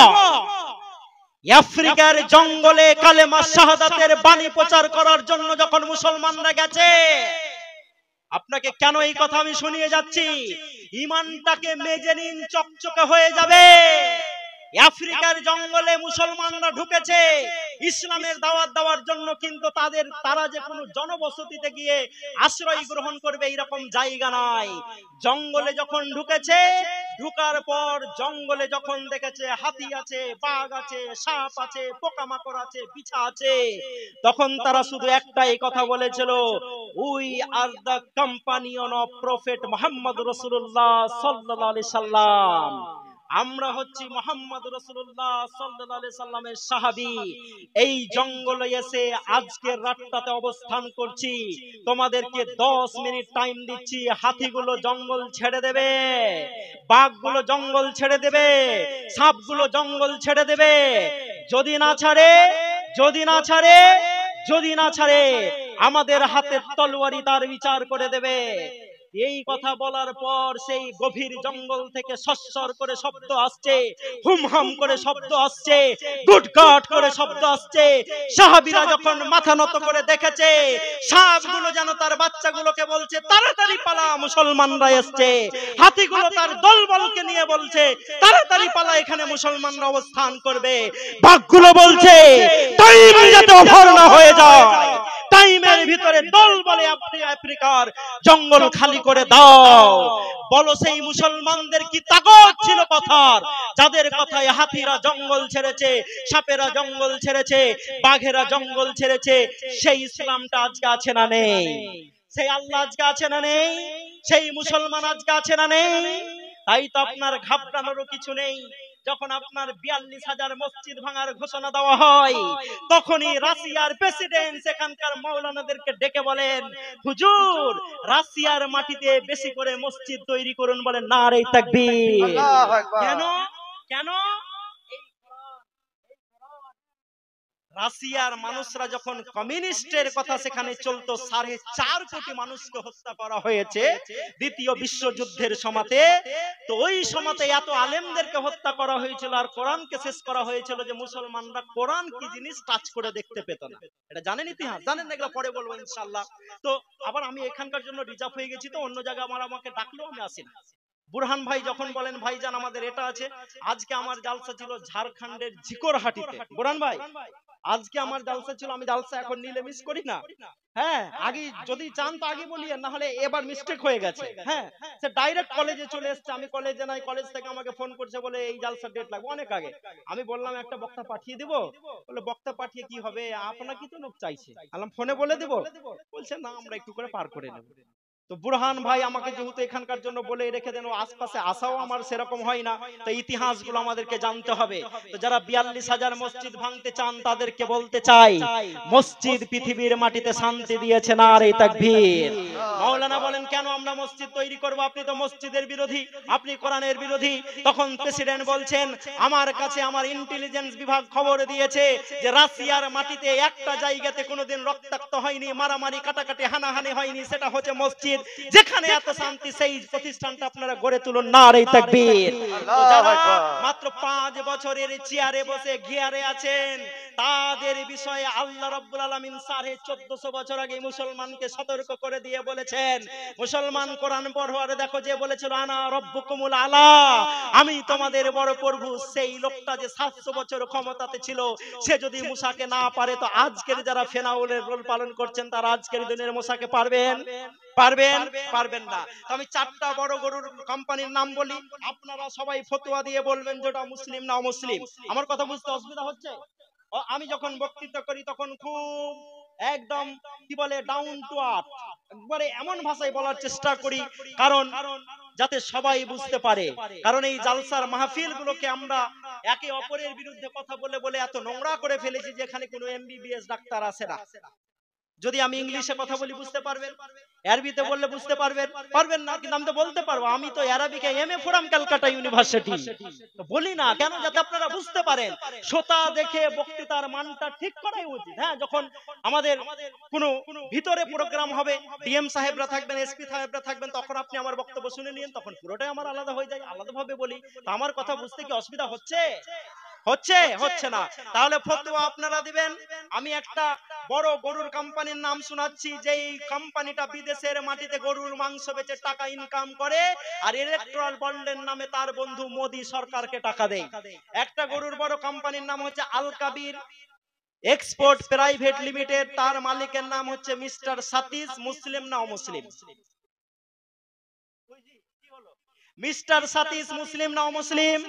আফ্রিকার জঙ্গলে কালেমা শাহাদাতের বাণী প্রচার করার জন্য যখন মুসলমানরা গেছে, আপনাকে কেন এই কথা আমি শুনিয়ে যাচ্ছি, ঈমানটাকে মেজে নিন, চকচকে হয়ে যাবে। আফ্রিকার জঙ্গলে মুসলমানরা ঢুকেছে ইসলামের দাওয়াত দেওয়ার জন্য, কিন্তু তারা যে কোনো জনবসতিতে গিয়ে আশ্রয় গ্রহণ করবে এরকম জায়গা নাই। জঙ্গলে যখন ঢুকেছে, ঢুকার পর জঙ্গলে যখন দেখেছে হাতি আছে, বাঘ আছে, সাপ আছে, পোকামাকড় আছে, বিছা আছে, তখন তারা শুধু একটাই কথা বলেছিল, we are the companion of prophet Muhammad রাসূলুল্লাহ সাল্লাল্লাহু আলাইহি সাল্লাম। আমরা হচ্ছি মুহাম্মদ রাসূলুল্লাহ সাল্লাল্লাহু আলাইহি সাল্লামের সাহাবী। এই জঙ্গলে এসে আজকের রাতটাতে অবস্থান করছি। তোমাদেরকে 10 মিনিট টাইম দিচ্ছি, হাতিগুলো জঙ্গল ছেড়ে দেবে, বাঘগুলো জঙ্গল ছেড়ে দেবে, সাপগুলো জঙ্গল ছেড়ে দেবে। যদি না ছাড়ে আমাদের হাতের তলোয়ারি তার বিচার করে দেবে। এই কথা বলার পর সেই গভীর জঙ্গল থেকে সস্বর করে শব্দ আসছে, হুমহাম করে শব্দ আসছে, গুটগাট করে শব্দ আসছে। সাহাবীরা যখন মাথা নত করে দেখেছে, সাপগুলো যেন তার বাচ্চাগুলোকে বলছে তাড়াতাড়ি পালা, মুসলমানরা এসেছে। হাতিগুলো তার দলবলকে নিয়ে বলছে তাড়াতাড়ি পালা, এখানে মুসলমানরা অবস্থান করবে। বাঘগুলো বলছে টাইম যাতে ওভার না হয়ে যায়, টাইমের ভিতরে দল বলে আফ্রিকার জঙ্গল খালি করে দাও। বলো সেই মুসলমানদের কি তাকত ছিল কথার, যাদের কথায় হাতিরা জঙ্গল ছেড়েছে, সাপেরা জঙ্গল ছেড়েছে, বাঘেরা জঙ্গল ছেড়েছে। সেই ইসলামটা আজকে আছে না নেই? সেই আল্লাহ আজকে আছে না নেই? সেই মুসলমান আজকে আছে না নেই? তাই তো আপনার ঘাবড়ানোরও কিছু নেই। যখন আপনার 42,000 মসজিদ ভাঙার ঘোষণা দেওয়া হয়, তখনই রাশিয়ার প্রেসিডেন্ট সেখানকার মাওলানাদেরকে ডেকে বলেন, হুজুর রাশিয়ার মাটিতে বেশি করে মসজিদ তৈরি করুন। বলেন নারে তাকবীর। আল্লাহু আকবার। কেন কেন? রাশিয়ার মানুষরা যখন কমিউনিস্টের কথা সেখানে চলতো, 4.5 কোটি মানুষকে হত্যা করা হয়েছে দ্বিতীয় বিশ্বযুদ্ধের সময়তে। তো ওই সময়তে এত আলেমদেরকে হত্যা করা হয়েছিল আর কোরআনকে শেষ করা হয়েছিল যে মুসলমানরা কোরআন কি জিনিস টাচ করে দেখতে পেত না। এটা জানেন ইতিহাস? জানেন না? এগুলো পরে বলবো ইনশাআল্লাহ। তো আবার আমি এখানকার জন্য রিজার্ভ হয়ে গেছি, তো অন্য জায়গায় আমাকে ডাকলেও আমি আসি না। বুরহান ভাই যখন বলেন ভাইজান আমাদের এটা আছে, আজকে আমার জালসা ছিল ঝাড়খণ্ডের ঝিকরহাটিতে। বুরহান ভাই আজকে আমার জালসা ছিল, আমি জালসা এখন নিলে মিস করি না। হ্যাঁ, আগে যদি চান তো আগে বলি, না হলে এবার মিস্টেক হয়ে গেছে। হ্যাঁ, সে ডাইরেক্ট কলেজে চলে এসেছে, আমি কলেজে নাই, কলেজ থেকে আমাকে ফোন করছে বলে এই জালসার ডেট লাগবে অনেক আগে। আমি বললাম একটা বক্তা পাঠিয়ে দিব। বলে বক্তা পাঠিয়ে কি হবে, আপনাকে তো লোক চাইছে। আলাম ফোনে বলে দিব। বলছে না, আমরা একটু করে পার করে নেব। তো বুরহান ভাই আমাকে যেহেতু এখানকার জন্য বলে রেখে দেন, আশপাশে আসাও আমার সেরকম হয় না, তো ইতিহাসগুলো আমাদেরকে জানতে হবে। তো যারা 42,000 মসজিদ ভাঙতে চান তাদেরকে বলতে চাই, মসজিদ পৃথিবীর মাটিতে শান্তি দিয়েছে, নারে তাকবীর। মাওলানা বলেন কেন আমরা মসজিদ তৈরি করব? আপনি তো মসজিদের বিরোধী, আপনি কোরআনের বিরোধী। তখন প্রেসিডেন্ট বলছেন, আমার কাছে আমার ইন্টেলিজেন্স বিভাগ খবর দিয়েছে যে রাশিয়ার মাটিতে একটা জায়গাতে কোনোদিন রক্তাক্ত হয়নি, মারামারি কাটাকাটি হানাহানি হয়নি, সেটা হচ্ছে মসজিদ। যেখানে এত শান্তি সেই প্রতিষ্ঠানটা আপনারা গড়ে তুলুন, নারে তাকবীর। যারা মাত্র 5 বছরের চেয়ারে বসে গিয়ারে আছেন, তাদের বিষয়ে আল্লাহ রাব্বুল আলামিন 1450 বছর আগে মুসলমানকে সতর্ক করে দিয়ে বলেছেন, মুসলমান কোরআন পড়ুয়ারে দেখো, যে বলেছিল আনা রব্বুকুমুল আলা, আমি তোমাদের বড় প্রভু, সেই লোকটা যে 700 বছর ক্ষমতাতে ছিল, সে যদি মুসাকে না পারে, তো আজকের যারা ফেরাউনের রোল পালন করছেন তারা আজকের দিনের মুসাকে পারবেন? পারবেন না। আমি 4টা বড় গরুর কোম্পানির নাম বলি, আপনারা সবাই ফতোয়া দিয়ে বলবেন যেটা মুসলিম না অমুসলিম। আমার কথা বুঝতে অসুবিধা হচ্ছে? আমি যখন বক্তৃতা করি তখন খুব একদম কি বলে ডাউন টু আর্থ, একবারে এমন ভাষায় বলার চেষ্টা করি কারণ যাতে সবাই বুঝতে পারে। কারণ এই জালসার মাহফিল গুলোকে আমরা একে অপরের বিরুদ্ধে কথা বলে বলে এত নোংরা করে ফেলেছি যেখানে কোনো এমবিবিএস ডাক্তার আসে না। যদি আমি ইংলিশে কথা বলি বুঝতে পারবেন, আরবিতে বললে বুঝতে পারবেন না, কিন্তু আমি তো বলতে পারবো। আমি তো আরবিকে এমএ ফ্রম ক্যালকাটা ইউনিভার্সিটি বলি না কেন? যাতে আপনারা বুঝতে পারেন। শ্রোতা দেখে বক্তৃতার মানটা ঠিক করাই উচিত। হ্যাঁ, যখন আমাদের কোনো ভিতরে প্রোগ্রাম হবে, ডিএম সাহেবরা থাকবেন, এসপি সাহেবরা থাকবেন, তখন আপনি আমার বক্তব্য শুনে নিন, তখন পুরোটাই আমার আলাদা হয়ে যায়, আলাদাভাবে বলি। তো আমার কথা বুঝতে কি অসুবিধা হচ্ছে? হচ্ছে না। তাহলে ফতোয়া আপনারা দিবেন। আমি একটা বড় গরুর কোম্পানির নাম শোনাচ্ছি, যেই কোম্পানিটা বিদেশের মাটিতে গরুর মাংস বেচে টাকা ইনকাম করে আর ইলেকট্রাল বন্ডের নামে তার বন্ধু মোদি সরকারকে টাকা দেয়। একটা গরুর বড় কোম্পানির নাম হচ্ছে আল কাবির এক্সপোর্ট প্রাইভেট লিমিটেড, তার মালিকের নাম হচ্ছে মিস্টার সাতিশ। মুসলিম না অমুসলিম? মিস্টার সাতিশ মুসলিম না অমুসলিম?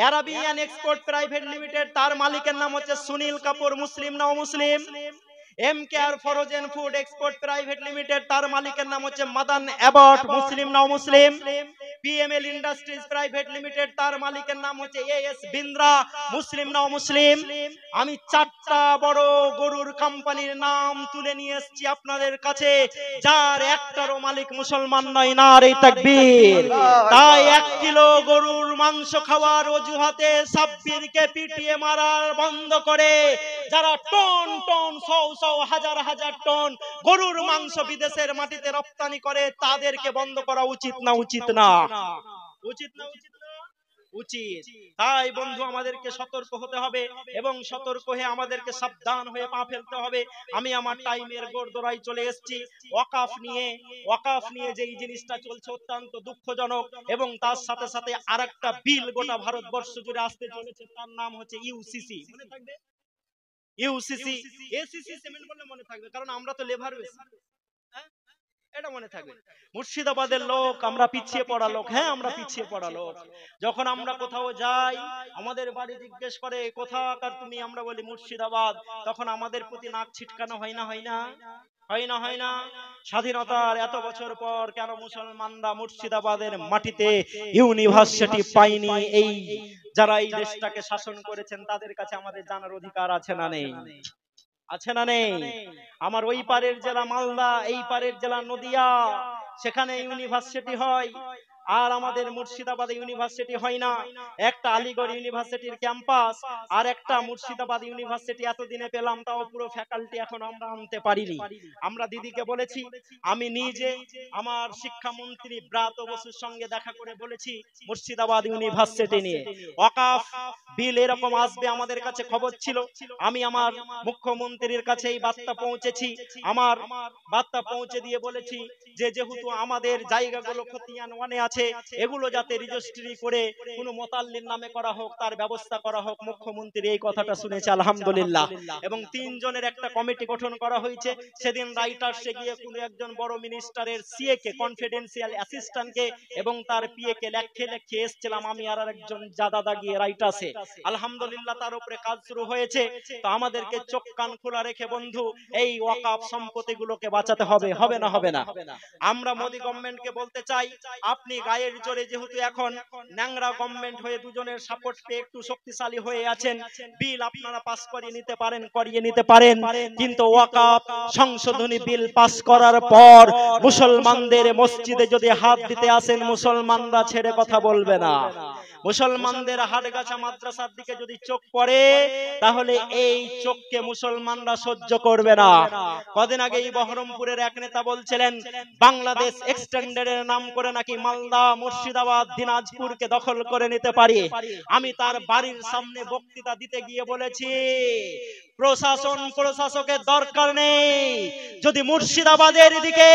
আরাবিয়ান এক্সপোর্ট প্রাইভেট লিমিটেড, তার মালিকের নাম হচ্ছে সুনীল কাপুর। মুসলিম না অমুসলিম? এমকেআর ফরোজেন ফুড এক্সপোর্ট প্রাইভেট লিমিটেড, তার মালিকের নাম হচ্ছে মাদান অ্যাবট। মুসলিম না অমুসলিম? পিএমএল ইন্ডাস্ট্রিজ প্রাইভেট লিমিটেড, তার মালিকের নাম হচ্ছে এএস বিন্দ্রা। মুসলিম না অমুসলিম? আমি চারটা বড় গরুর কোম্পানির নাম তুলে নিয়ে এসেছি আপনাদের কাছে, যার একটারও মালিক মুসলমান নয়। নারে তাকবীর! তাই 1 কিলো গরুর মাংস খাওয়ার অজুহাতে সাব্বিরকে পিটিয়ে মারার বন্ধ করে যারা টন টন শো হাজার হাজার টন গরুর মাংস বিদেশের মাটিতে রপ্তানি করে, তাদেরকে বন্ধ করা উচিত না? উচিত না? উচিত। তাই বন্ধু আমাদেরকে সতর্ক হতে হবে এবং সতর্ক হয়ে আমাদেরকে সাবধান হয়ে পা ফেলতে হবে। আমি আমার টাইমের গোড়দোড়ায় চলে এসেছি। ওয়াকাফ নিয়ে যে এই জিনিসটা চলছে অত্যন্ত দুঃখজনক, এবং তার সাথে সাথে আরেকটা বিল গোটা ভারতবর্ষ জুড়ে আসতে চলেছে, তার নাম হচ্ছে ইউসিসি। মনে থাকবে? ইউসিসি, এসিসি সিমেন্ট বললে মনে থাকবে, কারণ আমরা তো লেবার বেশি। এটা মনে থাকবে। মুর্শিদাবাদের লোক আমরা পিছিয়ে পড়া লোক। হ্যাঁ, আমরা পিছিয়ে পড়া লোক। যখন আমরা কোথাও যাই, আমাদের বাড়ি জিজ্ঞেস করে কোথাকার তুমি, আমরা বলি মুর্শিদাবাদ, তখন আমাদের প্রতি নাক ছিটকানো হয় না? হয় না? স্বাধীনতার এত বছর পর কেন মুসলমানরা মুর্শিদাবাদের মাটিতে ইউনিভার্সিটি পায়নি? এই যারা এই দেশটাকে শাসন করেছেন তাদের কাছে আমাদের জানার অধিকার আছে না নেই? আছে না নেই? আমার ওই পারের জেলা মালদা, এই পারের জেলা নদিয়া, সেখানে ইউনিভার্সিটি হয়, আর আমাদের মুর্শিদাবাদে ইউনিভার্সিটি হয় না। একটা আলিগড় ইউনিভার্সিটির ক্যাম্পাস আর একটা মুর্শিদাবাদ ইউনিভার্সিটি এতদিনে পেলাম, তাও পুরো ফ্যাকাল্টি এখন আমরা আনতে পারিনি। আমরা দিদিকে বলেছি, আমি নিজে আমার শিক্ষামন্ত্রী ব্রাত বসুর সঙ্গে দেখা করে বলেছি মুর্শিদাবাদ ইউনিভার্সিটি নিয়ে ওয়াকাফ বিল এরকম আসবে আমাদের কাছে খবর ছিল। আমি আমার মুখ্যমন্ত্রীর কাছে এই বার্তা পৌঁছেছি। আমার বার্তা পৌঁছে দিয়ে বলেছি যে যেহেতু আমাদের জায়গাগুলো খতিয়ান ওয়ানে আছে, এগুলো যাতে রেজিস্ট্রি করে কোনো মোতাল্লির নামে করা হোক, তার ব্যবস্থা করা হোক। মুখ্যমন্ত্রী এই কথাটা শুনেছে, আলহামদুলিল্লাহ। এবং 3 জনের একটা কমিটি গঠন করা হয়েছে। সেদিন রাইটার্সে গিয়ে কোনো একজন বড় মিনিস্টারের সিএ কে, কনফিডেন্সিয়াল অ্যাসিস্ট্যান্টকে এবং তার পিএ কে লেখে এসেছিলাম আমি আর একজন দাদা গিয়ে রাইটার্সে। আলহামদুলিল্লাহ তার উপরে কাজ শুরু হয়েছে। তো আমাদেরকে চোখ কান খোলা রেখে বন্ধু এই ওয়াকাফ সম্পত্তিগুলোকে বাঁচাতে হবে। হবে না? আমরা মোদি গভর্নমেন্টকে বলতে চাই, আপনি গায়ের জোরে যেহেতু এখন ন্যাংরা গভর্নমেন্ট হয়ে দুজনের সাপোর্ট পেয়ে একটু শক্তিশালী হয়ে আছেন, বিল আপনারা পাস করিয়ে নিতে পারেন, কিন্তু ওয়াকাফ সংশোধনী বিল পাস করার পর মুসলমানদের মসজিদে যদি হাত দিতে আসেন, মুসলমানরা ছেড়ে কথা বলবে না। মুসলমানদের হাটগাছা মাদ্রাসার দিকে যদি চোখ পড়ে, তাহলে এই চোখকে মুসলমানরা সহ্য করবে না। কদিন আগে এই বহরমপুরের এক নেতা বলছিলেন বাংলাদেশ এক্সটেন্ডেডের নাম করে নাকি মালদা, মুর্শিদাবাদ, দিনাজপুরকে দখল করে নিতে পারি। আমি তার বাড়ির সামনে বক্তৃতা দিতে গিয়ে বলেছি প্রশাসকের দরকার নেই। যদি মুর্শিদাবাদের দিকে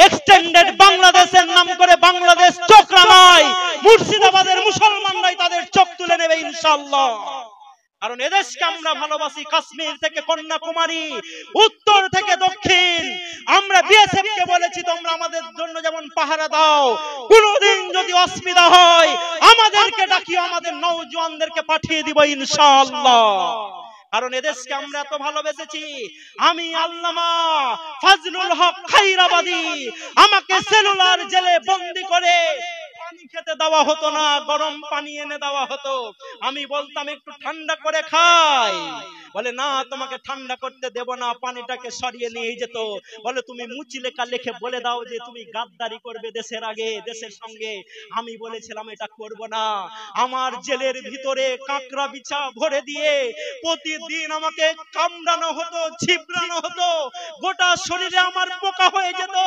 এক্সটেন্ডেড বাংলাদেশের নাম করে বাংলাদেশ চোখ রাঙায়, মুর্শিদাবাদের মুসলমানরাই তাদের চোখ তুলে নেবে ইনশাআল্লাহ। কারণ এদেশকে আমরা ভালোবাসি, কাশ্মীর থেকে কন্যাকুমারী, উত্তর থেকে দক্ষিণ। আমরা বিএসএফ কে বলেছি তোমরা আমাদের জন্য যেমন পাহারা দাও, কোনদিন যদি অসুবিধা হয় আমাদেরকে ডাকিও, আমাদের নওজওয়ানদেরকে পাঠিয়ে দিব ইনশাআল্লাহ। কারণ এদেশকে আমরা এত ভালোবেসেছি। আমি আল্লামা ফজলুল হক খাইরাবাদী, আমাকে সেলুলার জেলে বন্দি করে পানি খেতে দেওয়া হতো না, গরম পানি এনে দেওয়া হতো। আমি বলতাম একটু ঠান্ডা করে খাই, বলে না তোমাকে ঠান্ডা করতে দেব না, পানিটাকে সরিয়ে নিয়ে যেত। বলে তুমি মুচি লেখা লিখে বলে দাও যে তুমি গাদ্দারি করবে দেশের আগে, দেশের সঙ্গে। আমি বলেছিলাম এটা করব না। আমার জেলের ভিতরে কাঁকড়া বিছা ভরে দিয়ে প্রতিদিন আমাকে কামড়ানো হতো, ছিপড়ানো হতো, গোটা শরীরে আমার পোকা হয়ে যেত।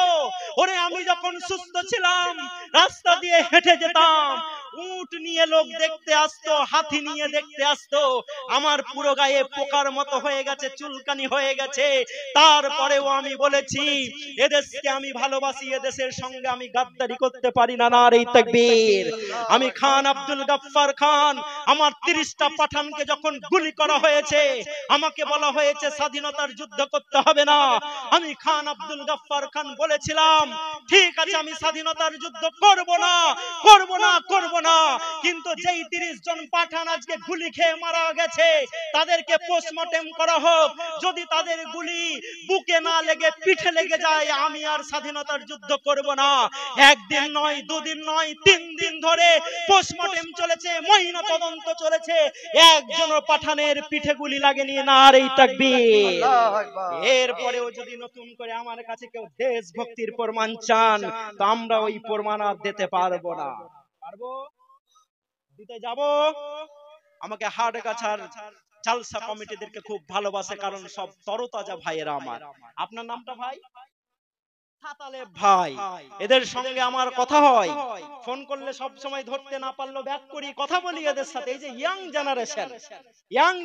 ওরে আমি যখন সুস্থ ছিলাম রাস্তা দিয়ে হেঁটে যেতাম, উট নিয়ে লোক দেখতে আসতো, হাতি নিয়ে দেখতে আসতো, আমার পুরো গায়ে পোকার মতো হয়ে গেছে, চুলকানি হয়ে গেছে। তারপরেও আমি বলেছি এদেশকে আমি ভালোবাসি, এদেশের সঙ্গে আমি গাদ্দারি করতে পারি না। নারে তাকবীর। আমি খান আব্দুল গফফার খান, আমার 30টা পাঠানকে যখন গুলি করা হয়েছে, আমাকে বলা হয়েছে স্বাধীনতার যুদ্ধ করতে হবে না। আমি খান আব্দুল গফফার খান বলেছিলাম ঠিক আছে আমি স্বাধীনতার যুদ্ধ করব না, করব না, করব না। কিন্তু যেই 30 জন পাঠান আজকে গুলি খেয়ে মারা গেছে, তাদেরকে পোস্টমর্টেম করা হোক। যদি তাদের গুলি বুকে না লেগে পিঠে লেগে যায়, আমি আর স্বাধীনতার যুদ্ধ করব না। একদিন নয়, দুদিন নয়, 3 দিন ধরে পোস্টমর্টেম চলেছে, ময়না তদন্ত চলেছে, একজনও পাঠানের পিঠে গুলি লাগেনি। নারে তাকবীর। আল্লাহু আকবার। এরপরেও যদি নতুন করে আমার কাছে কেউ দেশভক্তির প্রমাণ চান, তো আমরা ওই প্রমাণ আর দিতে পারবো না। পারবো? দিতে যাব? আমাকে হাটগাছার জালসা কমিটিদেরকে খুব ভালোবাসে, কারণ সব তরতাজা ভাইয়েরা আমার। আপনার নামটা ভাই? সাতালেব ভাই। এদের সঙ্গে আমার কথা হয়, ফোন করলে সব সময় ধরতে না পারলেও ব্যাক করি, কথা বলি এদের সাথে। এই যে ইয়াং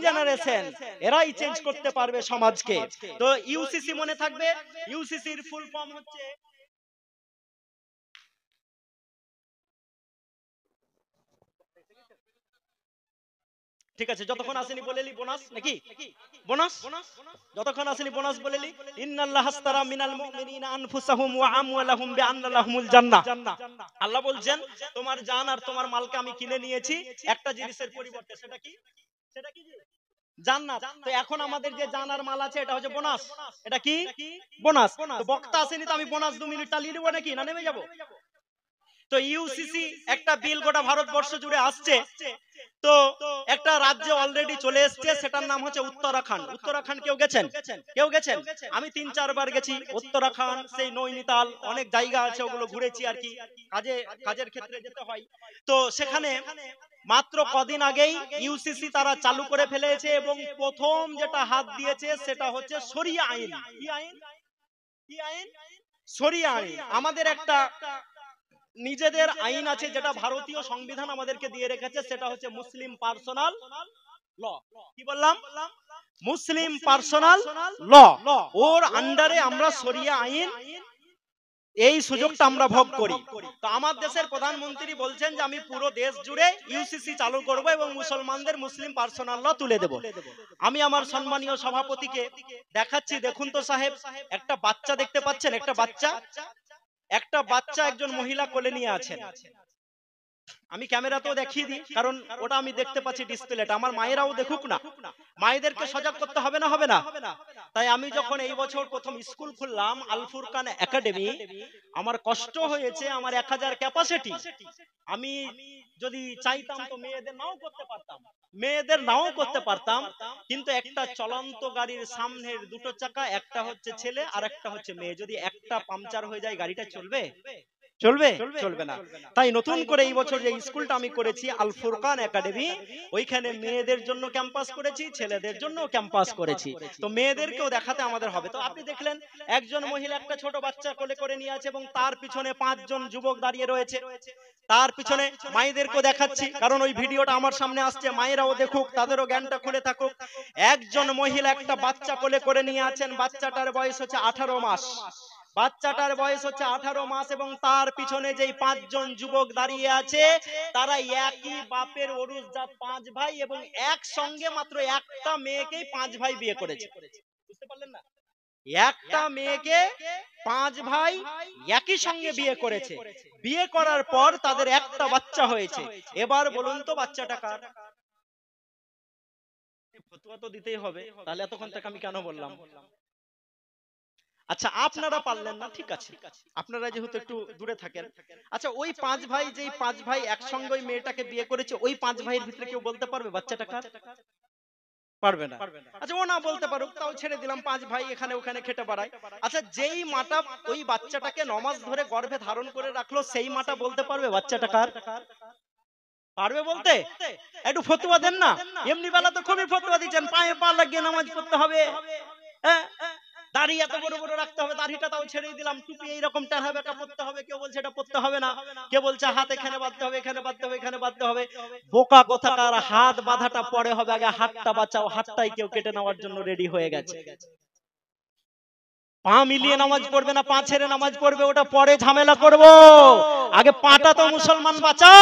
জেনারেশন এরাই চেঞ্জ করতে পারবে সমাজকে। তো ইউসিসি মনে থাকবে, ইউসিসির ফুল ফর্ম হচ্ছে ঠিক আছে, যতক্ষণ আসেনি বলেলি বোনাস নাকি? বোনাস যতক্ষণ আসেনি বোনাস বলেলি। ইন্নাল্লাহ আস্তারা মিনাল মুমিনিনা আনফুসাহুম ওয়া আমওয়ালাহুম বিআন্না লাহুমুল জান্নাহ। আল্লাহ বলছেন তোমার জান আর তোমার মালকে আমি কিনে নিয়েছি একটা জিনিসের পরিবর্তে। সেটা কি? সেটা কি? জান্নাত। তো এখন আমাদের যে জান আর মাল আছে এটা হচ্ছে বোনাস। এটা কি? বোনাস। তো বক্তা আসেনি তো আমি বোনাস 2 মিনিট টালিয়ে দেব নাকি, না নেমে যাব? তো ইউসিসি একটা বিল গোটা ভারতবর্ষ জুড়ে আসছে। তো একটা রাজ্যে অলরেডি চলে এসেছে, সেটার নাম হচ্ছে উত্তরাখণ্ড। উত্তরাখণ্ড কেউ গেছেন? কেউ গেছেন? আমি 3-4 বার গেছি উত্তরাখণ্ড, সেই নৈনিতাল, অনেক জায়গা আছে, ওগুলো ঘুরেছি আর কি, কাজের ক্ষেত্রে যেতে হয়। তো সেখানে মাত্র কদিন আগেই ইউসিসি তারা চালু করে ফেলেছে, এবং প্রথম যেটা হাত দিয়েছে সেটা হচ্ছে শরিয়া আইন। কি আইন? কি আইন? শরিয়া আইন। আমাদের একটা নিজেদের আইন আছে, যেটা ভারতীয় সংবিধান আমাদেরকে দিয়ে রেখেছে, সেটা হচ্ছে মুসলিম পার্সোনাল ল। কি বললাম? মুসলিম পার্সোনাল ল। ওর আন্ডারে আমরা শরিয়া আইন, এই সুযোগটা আমরা ভোগ করি। তো আমার দেশের প্রধানমন্ত্রী বলছেন যে আমি পুরো দেশ জুড়ে ইউসিসি চালু করব এবং মুসলমানদের মুসলিম পার্সোনাল ল তুলে দেব। আমি আমার সম্মানীয় সভাপতিকে দেখাচ্ছি, দেখুন তো সাহেব, একটা বাচ্চা দেখতে পাচ্ছেন? একটা বাচ্চা একজন মহিলা কোলে নিয়ে আছেন। আমি ক্যামেরাতেও দেখিয়ে দিই, কারণ ওটা আমি দেখতে পাচ্ছি ডিসপ্লেটা, আমার মায়েরাও দেখুক না। মায়েদেরকে সজাগ করতে হবে না? হবে না? তাই আমি যখন এই বছর প্রথম স্কুল খুললাম আল ফুরকান একাডেমি, আমার কষ্ট হয়েছে, আমার 1000 ক্যাপাসিটি। আমি যদি চাইতাম তো মেয়েদের নাও করতে পারতাম, কিন্তু একটা চলন্ত গাড়ির সামনের 2টো চাকা, একটা হচ্ছে ছেলে আর একটা হচ্ছে মেয়ে, যদি একটা পাংচার হয়ে যায় গাড়িটা চলবে? চলবে না। তাই নতুন করে এই বছর যে স্কুলটা আমি করেছি আল ফুরকান একাডেমি, ওইখানে মেয়েদের জন্য ক্যাম্পাস করেছি, ছেলেদের জন্য ক্যাম্পাস করেছি। তো মেয়েদেরকেও দেখাতে আমাদের হবে। তো আপনি দেখলেন একজন মহিলা একটা ছোট বাচ্চা কোলে করে নিয়ে আছে, এবং তার পিছনে 5 জন যুবক দাঁড়িয়ে রয়েছে। তার পিছনে মায়েদেরকেও দেখাচ্ছি, কারণ ওই ভিডিওটা আমার সামনে আসছে, মায়েরাও দেখুক, তাদেরও জ্ঞানটা খুলে থাকুক। একজন মহিলা একটা বাচ্চা কোলে করে নিয়ে আছেন, বাচ্চাটার বয়স হচ্ছে 18 মাস। বাচ্চাটার বয়স হচ্ছে 18 মাস, এবং তার পিছনে যেই 5 জন যুবক দাঁড়িয়ে আছে, তারা একই বাপের অরুষজাত 5 ভাই, এবং একসঙ্গে মাত্র একটা মেয়েকেই 5 ভাই বিয়ে করেছে। বুঝতে পারলেন না? একটা মেয়েকে 5 ভাই একই সঙ্গে বিয়ে করেছে। বিয়ে করার পর তাদের একটা বাচ্চা হয়েছে। এবার বলুন তো বাচ্চাটা কার? ফতোয়া তো দিতেই হবে, তাহলে এতক্ষণ থেকে আমি কেন বললাম? আচ্ছা আপনারা পারলেন না, ঠিক আছে, আপনারা যেহেতু একটু দূরে থাকেন। আচ্ছা ওই 5 ভাই, যেই 5 ভাই একসঙ্গে ওই মেয়েটাকে বিয়ে করেছে, ওই 5 ভাইয়ের ভিতরে কেউ বলতে পারবে বাচ্চাটা কার? পারবে না। আচ্ছা ও না বলতে পারুক, তাও ছেড়ে দিলাম, 5 ভাই এখানে ওখানে খেটে বেড়ায়। আচ্ছা যেই মাটা ওই বাচ্চাটাকে 9 মাস ধরে গর্ভে ধারণ করে রাখলো, সেই মাটা বলতে পারবে বাচ্চাটা কার? পারবে বলতে? একটু ফতোয়া দেন না। এমনি বেলা তো খুবই ফতোয়া দিচ্ছেন, পায়ে পা লাগিয়ে নামাজ পড়তে হবে, হ্যাঁ, দাড়ি এত বড় বড় রাখতে হবে, দাড়িটা তাও ছেড়ে দিলাম, টুপি এইরকম টানা বেঁকা পড়তে হবে, কেউ বলছে এটা পড়তে হবে না, কেউ বলছে হাত এখানে বাঁধতে হবে, এখানে বাঁধতে হবে, এখানে বাঁধতে হবে। বোকা কোথাকার, হাত বাঁধাটা পরে হবে, আগে হাতটা বাঁচাও। হাতটাই কেউ কেটে নেওয়ার জন্য রেডি হয়ে গেছে। পা মিলিয়ে নামাজ পড়বে না, পা ছেড়ে নামাজ পড়বে, ওটা পরে ঝামেলা করব, আগে পাটা তো মুসলমান বাঁচাও,